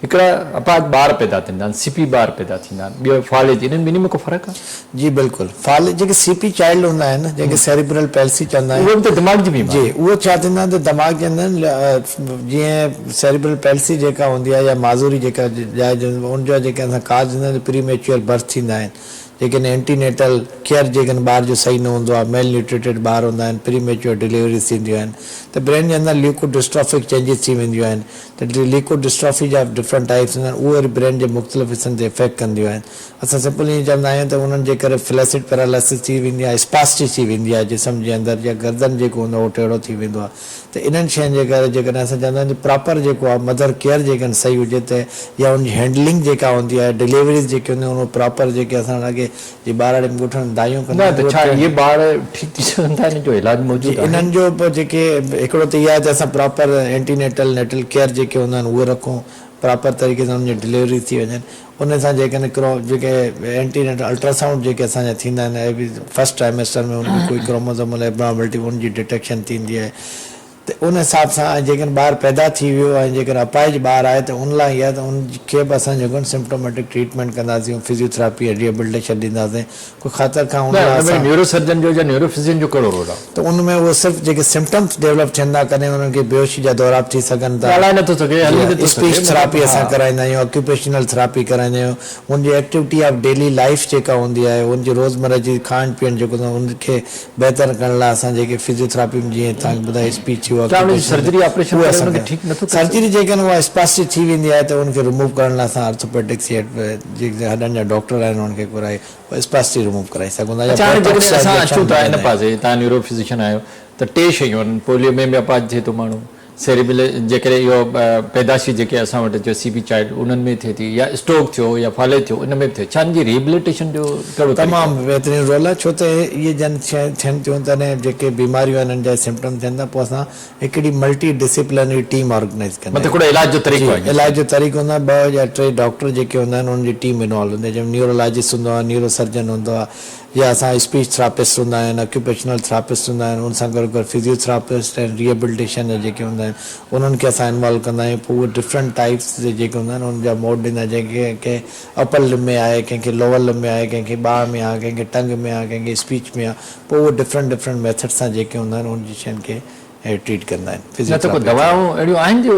हिकिड़ा अपाज ॿार पैदा थींदा आहिनि, CP ॿार पैदा थींदा आहिनि, ॿियो फालिज, इन्हनि ॿिन्ही में को फ़र्क़ु आहे? जी बिल्कुलु, फालिज जेके CP चाइल्ड हूंदा आहिनि जेके सेरिब्रल पैल्सी चवंदा आहिनि, उहो बि त दिमाग़ जी बीमारी। जी उहो छा थींदा आहिनि त दिमाग़ जे अंदरि जीअं सेरिब्रल पैल्सी जेका हूंदी आहे या माज़ूरी जेका उनजा जेके असां कार्ड हूंदा आहिनि प्रीमेच्योर बर्थ थींदा आहिनि, जेकॾहिं एंटीनेटल केयर जेकॾहिं ॿार जो सही न हूंदो आहे, मेल न्यूट्रिटेड ॿार हूंदा आहिनि, प्रीमेच्योर डिलीवरीज़ थींदियूं आहिनि त ब्रेन जे अंदरि ल्यूकोडिस्ट्रॉफिक चेंजिस थी वेंदियूं आहिनि त ल्यूकोडिस्ट्रॉफी जा डिफरेंट टाइप्स हूंदा आहिनि, उहे वरी ब्रेन जे मुख़्तलिफ़ हिसनि ते इफेक्ट कंदियूं आहिनि। असां सिंपल ईअं चवंदा आहियूं त उन्हनि जे करे फ्लैसिड पैरालिसिस थी वेंदी आहे, स्पास्टी थी वेंदी आहे जिस्म जे अंदरि या गर्दन जेको हूंदो आहे उहो टेढ़ो थी वेंदो आहे। त इन्हनि शयुनि जे करे जेकॾहिं असां चवंदा आहियूं प्रॉपर जेको आहे मदर केयर जेकॾहिं सही हुजे त या उनजी हैंडलिंग जेका हूंदी आहे, डिलीवरीज़ जेके हूंदियूं आहिनि उहो प्रॉपर जेके असां लॻे जी ॿार ॻुठनि दायूं कंदा आहिनि, छा इहे ॿार ठीकु थी सघंदा आहिनि, जो इलाज मौजूदु आहे? इन्हनि जो बि जेके हिकिड़ो त इहा आहे त असां प्रॉपर एंटीनेटल नेटल केयर जेके हूंदा आहिनि उहे रखूं, प्रॉपर तरीक़े सां उनजी डिलीवरी थी वञनि। उन सां जेकॾहिं हिकिड़ो जेके एंटीनेटल अल्ट्रासाउंड जेके असांजा थींदा आहिनि ऐं बि फस्ट ट्राइमेस्टर में उनमें कोई क्रोमोसोमल एब्नॉर्मलिटी उनजी डिटेक्शन थींदी आहे त उन हिसाब सां जेकॾहिं ॿारु पैदा थी वियो ऐं जेकॾहिं अपाहिज ॿारु आहे त उन लाइ इहा त उनखे बि असां जेको सिम्प्टोमेटिक ट्रीटमेंट कंदासीं, फिजियोथेरापी ऐं रिहेबिलिटेशन ॾींदासीं। कोई ख़ातिर खां न्यूरो सर्जन जो या न्यूरो फिजिशियन जो कहिड़ो रोल आहे? त उनमें उहो सिर्फ़ु जेके सिम्टम्स डेवलप थियंदा कॾहिं उन्हनि खे बेहोशी जा दौरा थी सघनि था, ॻाल्हाए नथो सघे, स्पीच थेरापी असां कराईंदा आहियूं, ऑक्यूपेशनल थेरापी कराईंदा आहियूं, उनजी एक्टिविटी ऑफ डेली लाइफ जेका हूंदी आहे उनजी रोज़मर्रा जी खाइण पीअण जेको उनखे बहितर करण लाइ असां जेके फिजियोथेरापी में जीअं तव्हांखे ॿुधायो स्पीच थी सर्जरी जेकॾहिं उहा स्पास्टी थी वेंदी आहे त उनखे रिमूव करण लाइ असां ऑर्थोपेडिक्स जेके हॾनि जा डॉक्टर आहिनि उनखे घुराए स्पास्टी रिमूव कराए सघूं था। अचूं था हिन पासे, तव्हां न्यूरो फिजिशियन आहियो त टे शयूं आहिनि, पोलियो में बि अपाज थिए थो माण्हू, सेरिबल जेकॾहिं इहो पैदाशी जेके असां वटि जो CP चाइल्ड उन्हनि में थिए थी या स्ट्रोक थियो या फाले थियो उन में बि थिए छा हिन जी रिहेबिलिटेशन जो कहिड़ो तमामु बहितरीनु रोल आहे छो त इहे जन थियनि थियूं त ने जेके बीमारियूं आहिनि हिननि जा सिम्पटम थियनि था पोइ असां हिकिड़ी मल्टी डिसिप्लिनरी टीम ऑर्गेनाइज़ कंदा मतिलबु हिकिड़ो इलाज जो तरीक़ो आहे इलाज जो तरीक़ो हूंदो आहे 2 या 3 डॉक्टर जेके हूंदा आहिनि उन्हनि जी टीम इन्वॉल्व हूंदी आहे जंहिंमें न्यूरोलॉजिस्ट हूंदो आहे न्यूरो सर्जन हूंदो आहे या असां स्पीच थेरापिस्ट हूंदा आहिनि ऑक्यूपेशनल थेरापिस्ट हूंदा आहिनि उन सां गॾु फिजियोथेरापिस्ट ऐं रिहेबिलिटेशन जा जेके हूंदा आहिनि उन्हनि खे असां इन्वॉल्व कंदा आहियूं पोइ उहे डिफरेंट टाइप्स जे जेके हूंदा आहिनि उन जा मोड ॾींदा आहिनि कंहिंखे अपर लिम में आहे कंहिंखे लोअर लिम में आहे कंहिंखे ॿाह में आहे कंहिंखे टंग में आहे कंहिंखे स्पीच में आहे पोइ उहे डिफरेंट मेथड सां जेके हूंदा आहिनि उन जी शयुनि खे ट्रीट कंदा आहिनि न त को दवाऊं अहिड़ियूं आहिनि जो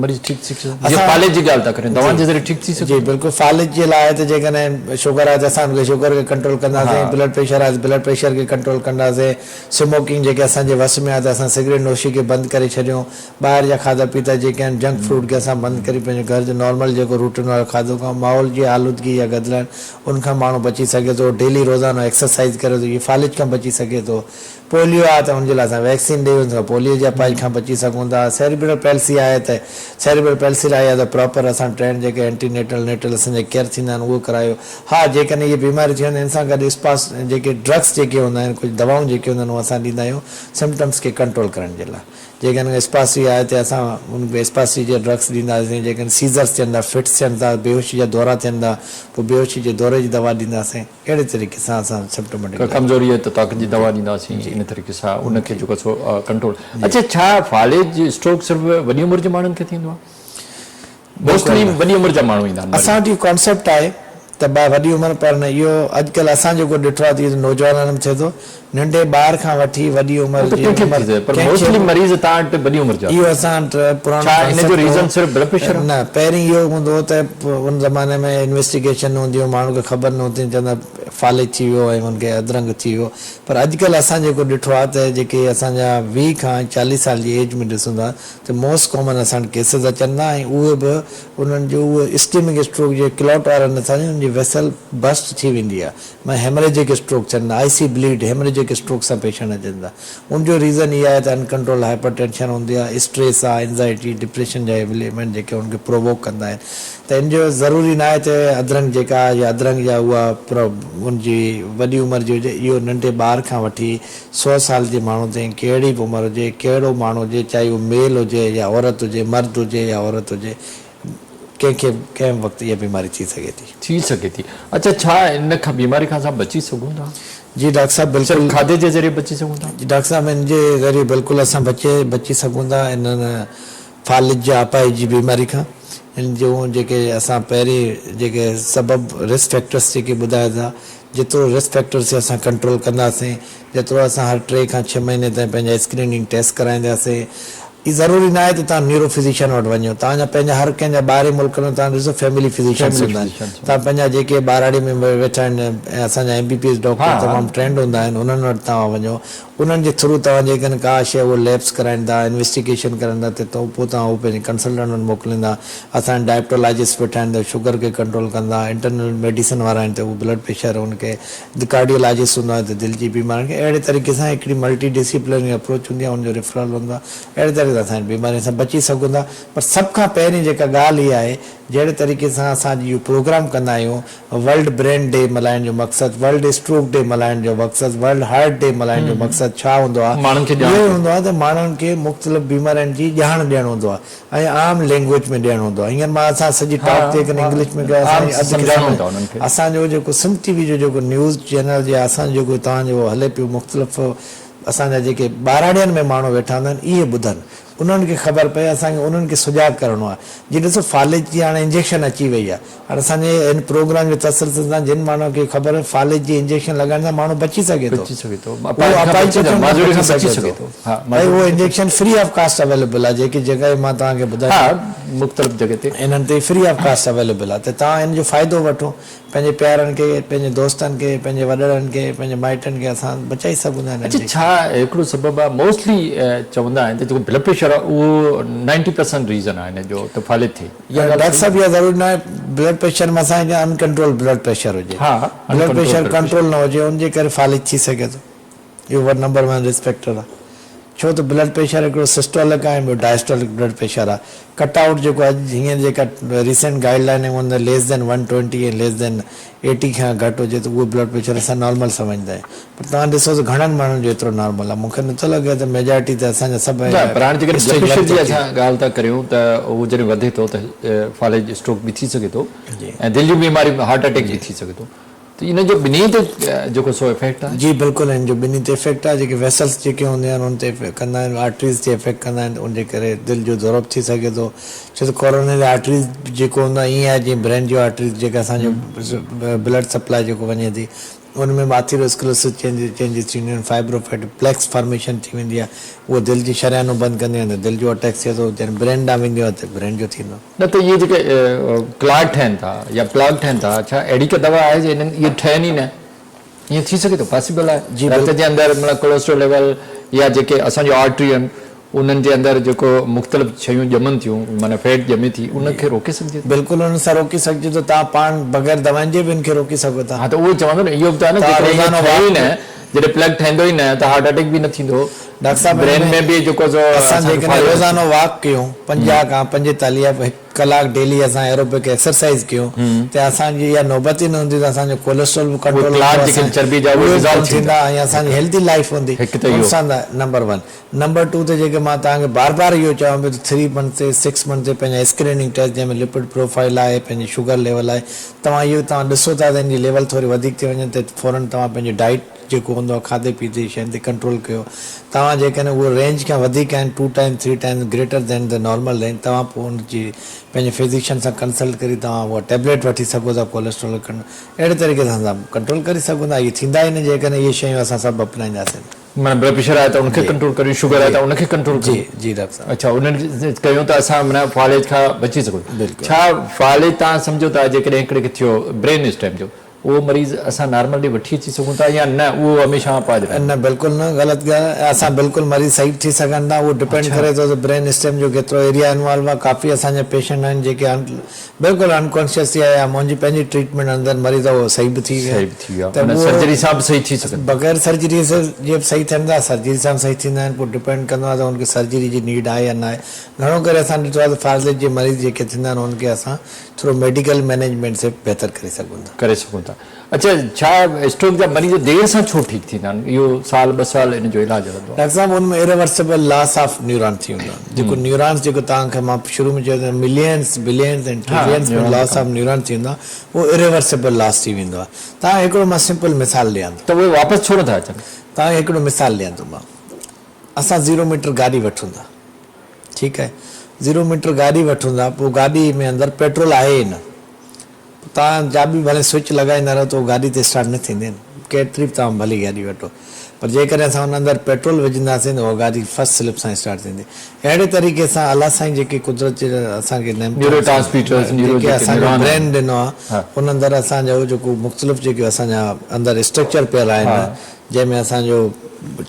मरीज़ ठीकु थी सघे जीअं फालेज जी ॻाल्हि था करियूं दवा जे ज़रिए ठीकु थी सघे जी बिल्कुलु फालिज जे लाइ त जेकॾहिं शुगर आहे त असां हुनखे शुगर खे कंट्रोल कंदासीं ब्लड प्रेशर आहे त ब्लड प्रेशर खे कंट्रोल कंदासीं स्मोकिंग जेके असांजे वस में आहे त असां सिगरेट नोशी खे बंदि करे छॾियूं ॿाहिरि जा खाधा पीता जेके आहिनि जंक फूड खे असां बंदि करे पंहिंजे घर जो नॉर्मल जेको रूटीन वारो खाधो खाऊं माहौल जी आलूदगी या गदिलनि उनखां माण्हू बची सघे थो डेली रोज़ानो एक्सरसाइज करे थो इहे फालिज खां बची सघे थो पोलियो आहे त हुनजे लाइ असां वैक्सीन ॾेई हुन खां पोलियो जा पाइज खां बची सघूं था सेरिब्रल पैल्सी आहे त सेरिब्रल पैल्सी लाइ आहे त प्रॉपर असां ट्रेन जेके एंटीनेटल नेटल असांजे केयर थींदा आहिनि उहो करायो हा जेकॾहिं इहे बीमारी थी वञे हिन सां गॾु स्पास जेके ड्रग्स जेके हूंदा आहिनि कुझु दवाऊं जेके हूंदा आहिनि उहे असां ॾींदा आहियूं सिम्पटम्स खे कंट्रोल करण जे लाइ जेकॾहिं स्पासी आहे त असां उनखे स्पासी जे ड्रग्स ॾींदासीं जेकॾहिं सीज़र्स थियनि था फिट्स थियनि था बेहोशी जा दौरा थियनि था पोइ बेहोशी जे दौरे जी दवा ॾींदासीं अहिड़े तरीक़े सां असां सिम्टमेटिक कमज़ोरी आहे त ताक़त जी दवा ॾींदासीं इन तरीक़े सां उनखे जेको सो कंट्रोल अच्छा छा फालेज स्ट्रोक सिर्फ़ु वॾी उमिरि जे माण्हुनि खे थींदो आहे मोस्टली वॾी उमिरि जा माण्हू ईंदा आहिनि असां वटि कॉन्सेप्ट आहे त वॾी उमिरि पर न इहो अॼुकल्ह असां जेको ॾिठो आहे त नौजवाननि में थिए थो नंढे ॿार खां वठी वॾी उमिरि जी इहो असां न पहिरीं इहो हूंदो हो त उन ज़माने में इन्वेस्टिगेशन हूंदी हुई माण्हू खे ख़बर न हूंदी चवंदा फालिज थी वियो ऐं हुनखे अदरंग थी वियो पर अॼुकल्ह असां जेको ॾिठो आहे त जेके असांजा 20 खां 40 साल जी एज में ॾिसूं था त मोस्ट कॉमन असां केसिस अचनि था ऐं उहे बि उन्हनि जो उहे इस्टीमिक स्ट्रोक जे क्लॉट वारनि असांजी उनजी वेसल बस्ट थी वेंदी आहे मां हेमरेजिक स्ट्रोक थियनि था IC ब्लीड हेमरेजिक स्ट्रोक सां पेशेंट अचनि था उनजो रीज़न इहा आहे त अनकंट्रोल हाइपर टेंशन हूंदी आहे स्ट्रेस आहे एंज़ाइटी डिप्रेशन जा एलिमेंट जेके उनखे प्रोवोक कंदा आहिनि त इन जो ज़रूरी न आहे त अदरंग जेका या अदरंग जा उहा उनजी वॾी उमिरि जी हुजे इहो नंढे ॿार खां वठी 100 साल जे माण्हू ताईं कहिड़ी बि उमिरि हुजे कहिड़ो माण्हू हुजे चाहे उहो मेल हुजे या औरत हुजे मर्द हुजे या औरत हुजे कंहिंखे कंहिं वक़्तु इहा बीमारी थी सघे थी अच्छा छा इन खां बीमारी खां असां बची सघूं था जी डॉक्टर साहब बिल्कुलु खाधे जे ज़रिए बची सघूं था जी डॉक्टर साहब इन जे ज़रिए बिल्कुलु असां बची सघूं था इन्हनि फालिज जा अपाहिज जी बीमारी खां इन जो जेके असां पहिरीं जेके सबबु रिस्क फैक्टर्स जेके ॿुधाया था जेतिरो रिस्क फैक्टर्स असां कंट्रोल कंदासीं जेतिरो असां हर 3 खां 6 महीने ताईं पंहिंजा स्क्रीनिंग टेस्ट कराईंदासीं ई ज़रूरी न आहे त तव्हां न्यूरो फिज़िशियन वटि वञो तव्हांजा पंहिंजा हर कंहिंजा ॿाहिरि मुल्क में तव्हां ॾिसो फैमिली फिज़िशियन्स हूंदा आहिनि तव्हां पंहिंजा जेके ॿाराड़ी में वेठा आहिनि ऐं असांजा MBBS डॉक्टर तमामु ट्रेंड हूंदा आहिनि उन्हनि वटि तव्हां वञो उन्हनि जे थ्रू तव्हां जेकॾहिं का शइ उहो लैब्स कराईंदा इन्वेस्टिगेशन कराईंदा त पोइ तव्हां उहो पंहिंजे कंसल्टेंट वटि मोकिलींदा असां डायबिटोलॉजिस्ट वेठा आहिनि त शुगर खे कंट्रोल कंदा इंटरनल मेडिसिन वारा आहिनि त उहो ब्लड प्रेशर हुनखे कार्डियोलॉजिस्ट हूंदो आहे त दिलि जी बीमारी खे अहिड़े तरीक़े सां हिकिड़ी मल्टी डिसिप्लिनरी अप्रोच हूंदी आहे हुनजो रिफरल हूंदो आहे अहिड़े तरीक़े सां असां बीमारियुनि सां बची सघूं था पर सभ खां पहिरीं जेका ॻाल्हि इहा आहे जहिड़े तरीक़े सां असांजी इहो प्रोग्राम कंदा आहियूं वर्ल्ड ब्रेन डे मल्हाइण जो मक़सदु वर्ल्ड स्ट्रोक डे मल्हाइण जो मक़सदु वर्ल्ड हार्ट डे मल्हाइण जो मक़सदु छा हूंदो आहे इहो हूंदो आहे त माण्हुनि खे मुख़्तलिफ़ बीमारियुनि जी ॼाण ॾियणो हूंदो आहे ऐं आम लैंग्वेज में ॾियणो हूंदो आहे हींअर मां असां सॼी टॉक ते इंग्लिश में कयो असांजो जेको सिम TV जो जेको न्यूज़ चैनल जे असांजो जेको तव्हांजो हले पियो मुख़्तलिफ़ असांजा जेके ॿाराड़ियुनि में माण्हू वेठा हूंदा आहिनि इहे ॿुधनि उन्हनि खे ख़बर पए असांखे उन्हनि खे सुजाॻ करिणो आहे जीअं ॾिसो फालिज जी हाणे इंजेक्शन अची वई आहे हाणे असांजे हिन प्रोग्राम जे तसलसल सां जिन माण्हू खे ख़बर आहे फालिज जी इंजेक्शन लॻाइण सां माण्हू बची सघे थो भई उहो injection free of cost available आहे जेकी जॻह मां तव्हांखे ॿुधायो मुख़्तलिफ़ जॻह ते इन्हनि ते फ्री ऑफ कास्ट अवेलेबल आहे त तव्हां हिन जो फ़ाइदो वठो पंहिंजे प्यारनि खे पंहिंजे दोस्तनि खे पंहिंजे वॾड़नि खे पंहिंजे माइटनि खे असां बचाई सघंदा आहियूं छा हिकिड़ो सबबु आहे मोस्टली चवंदा आहिनि त जेको ब्लड प्रेशर आहे उहो 90% रीज़न आहे हिन जो त फालिज थिए डॉक्टर साहब इहा ज़रूरी न आहे ब्लड प्रेशर में असांखे अनकंट्रोल ब्लड प्रेशर हुजे ब्लड प्रेशर कंट्रोल न हुजे उनजे करे फालिज थी सघे थो इहो नंबर 1 रिस्क फैक्टर आहे छो त ब्लड प्रेशर हिकिड़ो सिस्टोलिक आहे, ॿियो डायस्टोलिक ब्लड प्रेशर आहे। कटआउट जेको अॼु हीअं जेका रिसेंट गाइडलाइन आहे उन लेस देन 120 ऐं लेस देन 80 खां घटि हुजे त उहो ब्लड प्रेशर असां नॉर्मल सम्झंदा आहियूं। पर तव्हां ॾिसो त घणनि माण्हुनि जो एतिरो नॉर्मल आहे। मूंखे नथो लॻे त मेजॉरिटी त असांजा सभु पर हाणे जेकॾहिं ब्लड प्रेशर जी असां ॻाल्हि था करियूं त उहो जॾहिं वधे थो त फालेज स्ट्रोक बि थी सघे थो ऐं दिलि जी बीमारी हार्ट अटैक बि थी सघे थो। त इन जो ॿिन्ही ते जेको सो इफेक्ट आहे? जी बिल्कुलु हिन जो ॿिन्ही ते इफेक्ट आहे। जेके वेसल्स जेके हूंदा आहिनि उन ते कंदा आहिनि, आर्टरीज़ ते इफेक्ट कंदा आहिनि, उनजे करे दिलि जो दौरो थी सघे थो। छो त कोरोनरी आर्टरीज़ जेको हूंदो आहे ईअं आहे जीअं ब्रेन जो आर्टरीज़ जेका असांजो ब्लड सप्लाई जेको वञे थी उनमें आथीरोस्क्लेरोसिस चेंजिस थींदियूं आहिनि, फाइब्रोफाइट प्लेक्स फॉर्मेशन थी वेंदी आहे, उहो दिलि जी शरियानूं बंदि कंदियूं आहिनि, दिलि जो अटैक थिए थो, जॾहिं ब्रेन ॾांहुं वेंदो आहे त ब्रेन जो थींदो। न त इहे जेके क्लॉट ठहनि था या प्लग ठहनि था, छा अहिड़ी का दवा आहे जो इन्हनि इहे ठहनि ई न? ईअं थी सघे थो? पॉसिबल आहे? जी रत जे अंदरि मतिलबु कोलेस्ट्रॉल लेवल या जेके असांजो आर्टरी आहिनि उन्हनि जे अंदरि जेको मुख़्तलिफ़ शयूं ॼमनि थियूं, माना फैट ॼमे थी, उनखे रोके सघिजे? बिल्कुलु उन सां रोके सघिजे थो। तव्हां पाण बग़ैर दवाउनि जे बि इनखे रोके सघो था। हा त उहो चवंदो न, इहो बि त आहे न, जॾहिं प्लग ठहंदो ई न त हार्ट अटैक बि न थींदो। डॉक्टर साहब ब्रेन में बि जेको असां जेकॾहिं रोज़ानो वॉक कयूं 50 खां 45 कलाक डेली असां एरोबिक एक्सरसाइज कयूं त असांजी इहा नौबत ई न हूंदी त असांजो कोलेस्ट्रॉल बि कंट्रोल थींदा ऐं असांजी हेल्दी लाइफ हूंदी। नंबर 1। नंबर 2 ते जेके मां तव्हांखे बार बार इहो चवां पियो त 3 मंथ ते 6 मंथ ते पंहिंजा स्क्रीनिंग टेस्ट जंहिंमें लिपिड प्रोफाइल आहे, पंहिंजी शुगर लेवल आहे, तव्हां इहो तव्हां ॾिसो था त हिन जी लेवल थोरी वधीक थी वञे त फौरन तव्हां पंहिंजी डाइट जेको हूंदो आहे खाधे पीते जी शयुनि ते कंट्रोल कयो। तव्हां जेकॾहिं उहो रेंज खां वधीक आहिनि 2 times 3 times greater than the normal range, तव्हां पोइ उनजी पंहिंजे फिज़िशियन सां कंसल्ट करी तव्हां उहा टेबलेट वठी सघो था कोलेस्ट्रॉल अहिड़े तरीक़े सां असां कंट्रोल करे सघूं था। इहे थींदा ई न जेकॾहिं इहे शयूं असां सभु अपनाईंदासीं। माना ब्लड प्रेशर आहे त उनखे कंट्रोल करियूं, शुगर आहे त उनखे कंट्रोल करियूं। जी डॉक्टर साहब। अच्छा, उन्हनि कयूं त असां माना फालेज खां बची सघूं। छा फालेज तव्हां सम्झो था जेकॾहिं हिकिड़े खे थियो ब्रेन स्टेम जो, उहो मरीज़ असां नॉर्मली वठी अची सघूं था या न उहो हमेशह पाए? न बिल्कुलु न, ग़लति ॻाल्हि आहे। असां बिल्कुलु मरीज़ सही थी सघनि था। उहो डिपेंड करे थो त ब्रेन स्टेम जो केतिरो एरिया इन्वॉल्व आहे। काफ़ी असांजा पेशेंट आहिनि जेके बिल्कुलु अनकॉन्शियस थी आया, मुंहिंजी पंहिंजी ट्रीटमेंट अंदरि मरीज़ उहो सही बि थी विया, सर्जरी सां बि सही थी सघनि, बग़ैर सर्जरी जे बि सही थियनि था, सर्जरी सां सही थींदा आहिनि। पोइ डिपेंड कंदो आहे त हुनखे सर्जरी जी नीड आहे या न आहे। घणो करे असां ॾिठो आहे त फालेज जे मरीज़ जेके थींदा आहिनि उनखे असां थोरो मेडिकल मैनेजमेंट से बहितर करे सघूं था। अच्छा, छा स्ट्रोक जा मरीज़ देर सां छो ठीकु थींदा आहिनि? इहो साल 2 साल इन जो इलाज हलंदो आहे? डॉक्टर साहब उनमें इरिवर्सिबल लॉस ऑफ न्यूरॉन थी वेंदो आहे। जेको न्यूरॉन्स जेको तव्हांखे मां शुरू में चयो मिलियंस बिलियंस एंड ट्रिलियंस में लॉस ऑफ न्यूरॉन थी वेंदो आहे, उहो इरिवर्सिबल लॉस थी वेंदो आहे। तव्हां हिकिड़ो मां सिंपल मिसाल ॾियां त उहे वापसि छो नथा अचनि? तव्हांखे हिकिड़ो मिसाल ॾियां थो मां। असां 0 मीटर गाॾी वठूं था, ठीकु आहे, 0 मीटर गाॾी वठूं था, पोइ गाॾी में अंदरि पेट्रोल आहे ई न, तव्हां चाबी भले स्विच लॻाईंदा रहो त उहो गाॾी ते स्टार्ट न थींदी आहिनि, केतिरी बि तव्हां भली गाॾी वठो। पर जेकॾहिं असां हुन अंदरि पेट्रोल विझंदासीं त उहा गाॾी फर्स्ट स्लिप सां स्टार्ट थींदी। अहिड़े तरीक़े सां अलाह साईं जेके कुदरत जे असांखे जेके असांजो ब्रेन ॾिनो आहे हुन अंदरि असांजो जेको मुख़्तलिफ़ जेके असांजा अंदरि स्ट्रक्चर पियल आहिनि, जंहिंमें असांजो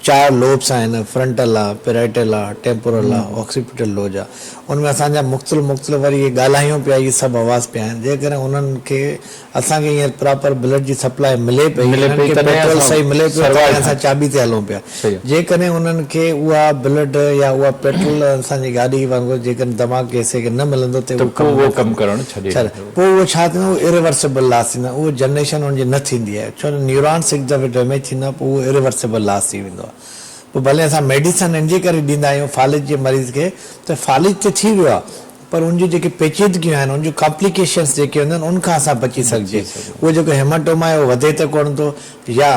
4 लोब्स आहिनि, फ्रंटल आहे, पेराइटल आहे, टेम्पोरल आहे, ऑक्सीपिटल लोब आहे। उनमें असांजा मुख़्तलिफ़ वरी इहे ॻाल्हायूं पिया, इहे सभु आवाज़ पिया आहिनि। जेकॾहिं उन्हनि खे असांखे हींअर प्रॉपर ब्लड जी सप्लाई मिले पई, पेट्रोल सही मिले पियो, असां चाबी ते हलूं पिया। जेकॾहिं उन्हनि खे उहा ब्लड या उहा पेट्रोल असांजी गाॾी वांगुरु जेकॾहिं दिमाग़ खे न मिलंदो त उहो कमु करणु छॾे, पोइ उहो छा थींदो, इरिवर्सिबल लॉस थींदो। उहो जनरेशन हुनजी न थींदी आहे, छो त न्यूरॉन्स हिकु दफ़े डैमेज थींदो आहे, पोइ उहो इरिवर्सिबल लॉस थी वेंदो आहे। पोइ भले असां मेडिसन इन जे करे ॾींदा आहियूं फालिज जे मरीज़ खे, त फालिज त थी वियो आहे, पर उनजूं जेके पेचीदगियूं आहिनि, उनजूं कॉम्प्लिकेशन्स जेके हूंदा आहिनि उनखां असां बची सघिजे। उहो जेको हेमाटोमा आहे उहो वधे त कोन थो, या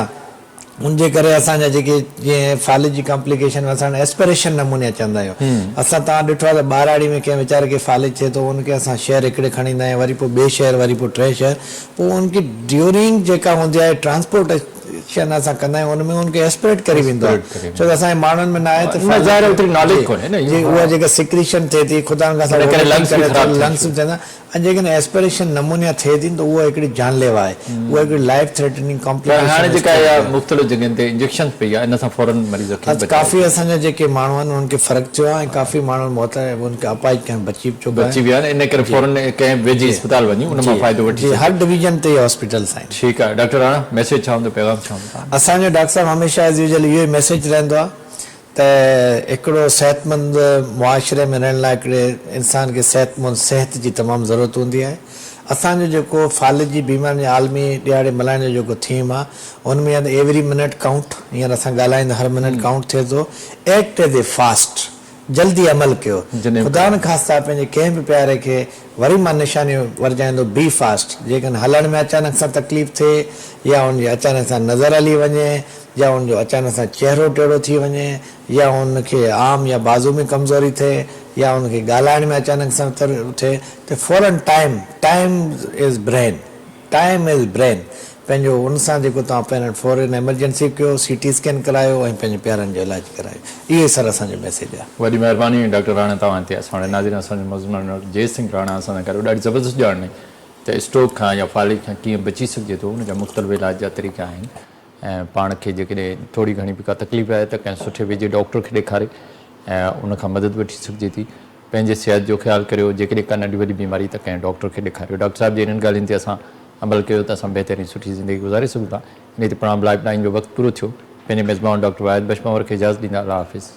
उनजे करे असांजा जेके जीअं फालिज जी कॉम्प्लिकेशन असां एस्पिरेशन नमूने चवंदा आहियूं। असां तव्हां ॾिठो आहे त ॿाराड़ी में कंहिं वीचारे खे फालिज थिए थो, उनखे असां शहर हिकिड़े खणी ईंदा आहियूं, वरी पोइ ॿिए शहर, वरी पोइ 3 शहर, पोइ उनखे ड्यूरिंग जेका हूंदी आहे ट्रांसपोर्टेशन असां कंदा आहियूं, उनमें उनखे एस्पिरेट करे वेंदो आहे, छो त असांजे माण्हुनि में न आहे त उहा जेका सिक्रीशन थिए थी ख़ुदा खां लंग्स थियंदा, ऐं जेकॾहिं एस्पिरेशन नमूनिया थिए थी त उहा हिकिड़ी जानलेवा आहे, उहा हिकिड़ी लाइफ थ्रेटनिंग कॉम्प्लिकेशन। काफ़ी असांजा जेके माण्हू आहिनि उन्हनि खे फ़र्क़ु थियो आहे, ऐं काफ़ी माण्हू मौत उनखे अपाहिज करणु बची विया आहिनि, इन करे फौरन कंहिं वेझी अस्पताल वञी उन मां फ़ाइदो वठी। हर डिवीजन ते हॉस्पिटल्स आहिनि। ठीकु आहे डॉक्टर राणा, मैसेज छा हूंदो, पैगाम छा हूंदो? असांजो डॉक्टर साहब हमेशह एज़ यूजुअल इहो ई मैसेज रहंदो आहे त हिकिड़ो सिहतमंद मुआशरे में रहण लाइ हिकिड़े इंसान खे सिहतमंद सिहत जी तमामु ज़रूरत हूंदी आहे। असांजो जेको फालिज जी बीमारी जो आलमी ॾियारे मल्हाइण जो जेको थीम आहे उन में एवरी मिनट काउंट, हींअर असां ॻाल्हाईंदा हर मिनट काउंट थिए थो। एक्ट एज ए फास्ट, जल्दी अमल कयो। ख़ुदा न ख़ास्ता पंहिंजे कंहिं बि प्यारे खे वरी मां निशानी वरजाईंदो, बी फास्ट। जेकॾहिं हलण में अचानक सां तकलीफ़ थिए या हुनजी अचानक सां नज़र हली वञे या हुनजो अचानक सां चहिरो टेढ़ो थी वञे या हुनखे आम या बाज़ू में कमज़ोरी थिए या हुनखे ॻाल्हाइण में अचानक सां थिए त फ़ौरन time is brain, time is brain. पंहिंजो उन सां जेको तव्हां पहिरियों फ़ौरन एमरजेंसी कयो, CT स्कैन करायो ऐं पंहिंजे प्यारनि जो इलाजु करायो। इहो सर असांजो मैसेज आहे। वॾी महिरबानी डॉक्टर राणा तव्हां ते। असां नाज़रीन असांजो मज़मून जय सिंह राणा असां सां ॾाढी ज़बरदस्त ॼाण त स्ट्रोक खां या फालिज खां कीअं बची सघिजे थो, उनजा मुख़्तलिफ़ इलाज जा तरीक़ा आहिनि। ऐं पाण खे जेकॾहिं थोरी घणी बि का तकलीफ़ आहे त कंहिं सुठे वेझे डॉक्टर खे ॾेखारे ऐं उनखां मदद वठी सघिजे थी। पंहिंजे सिहत जो ख़्यालु करियो, जेकॾहिं का नंढी वॾी बीमारी त कंहिं डॉक्टर खे ॾेखारियो। डॉक्टर साहिब जी इन्हनि ॻाल्हियुनि ते असां अमल कयो त असां बहितरीन सुठी ज़िंदगी गुज़ारे सघूं था। इन ते प्रोग्राम लाइफ लाइन जो वक़्तु पूरो थियो। पंहिंजे मेज़बान डॉक्टर वाहिद बशमवर खे इजाज़त ॾींदा। अल्लाह हाफ़िज़।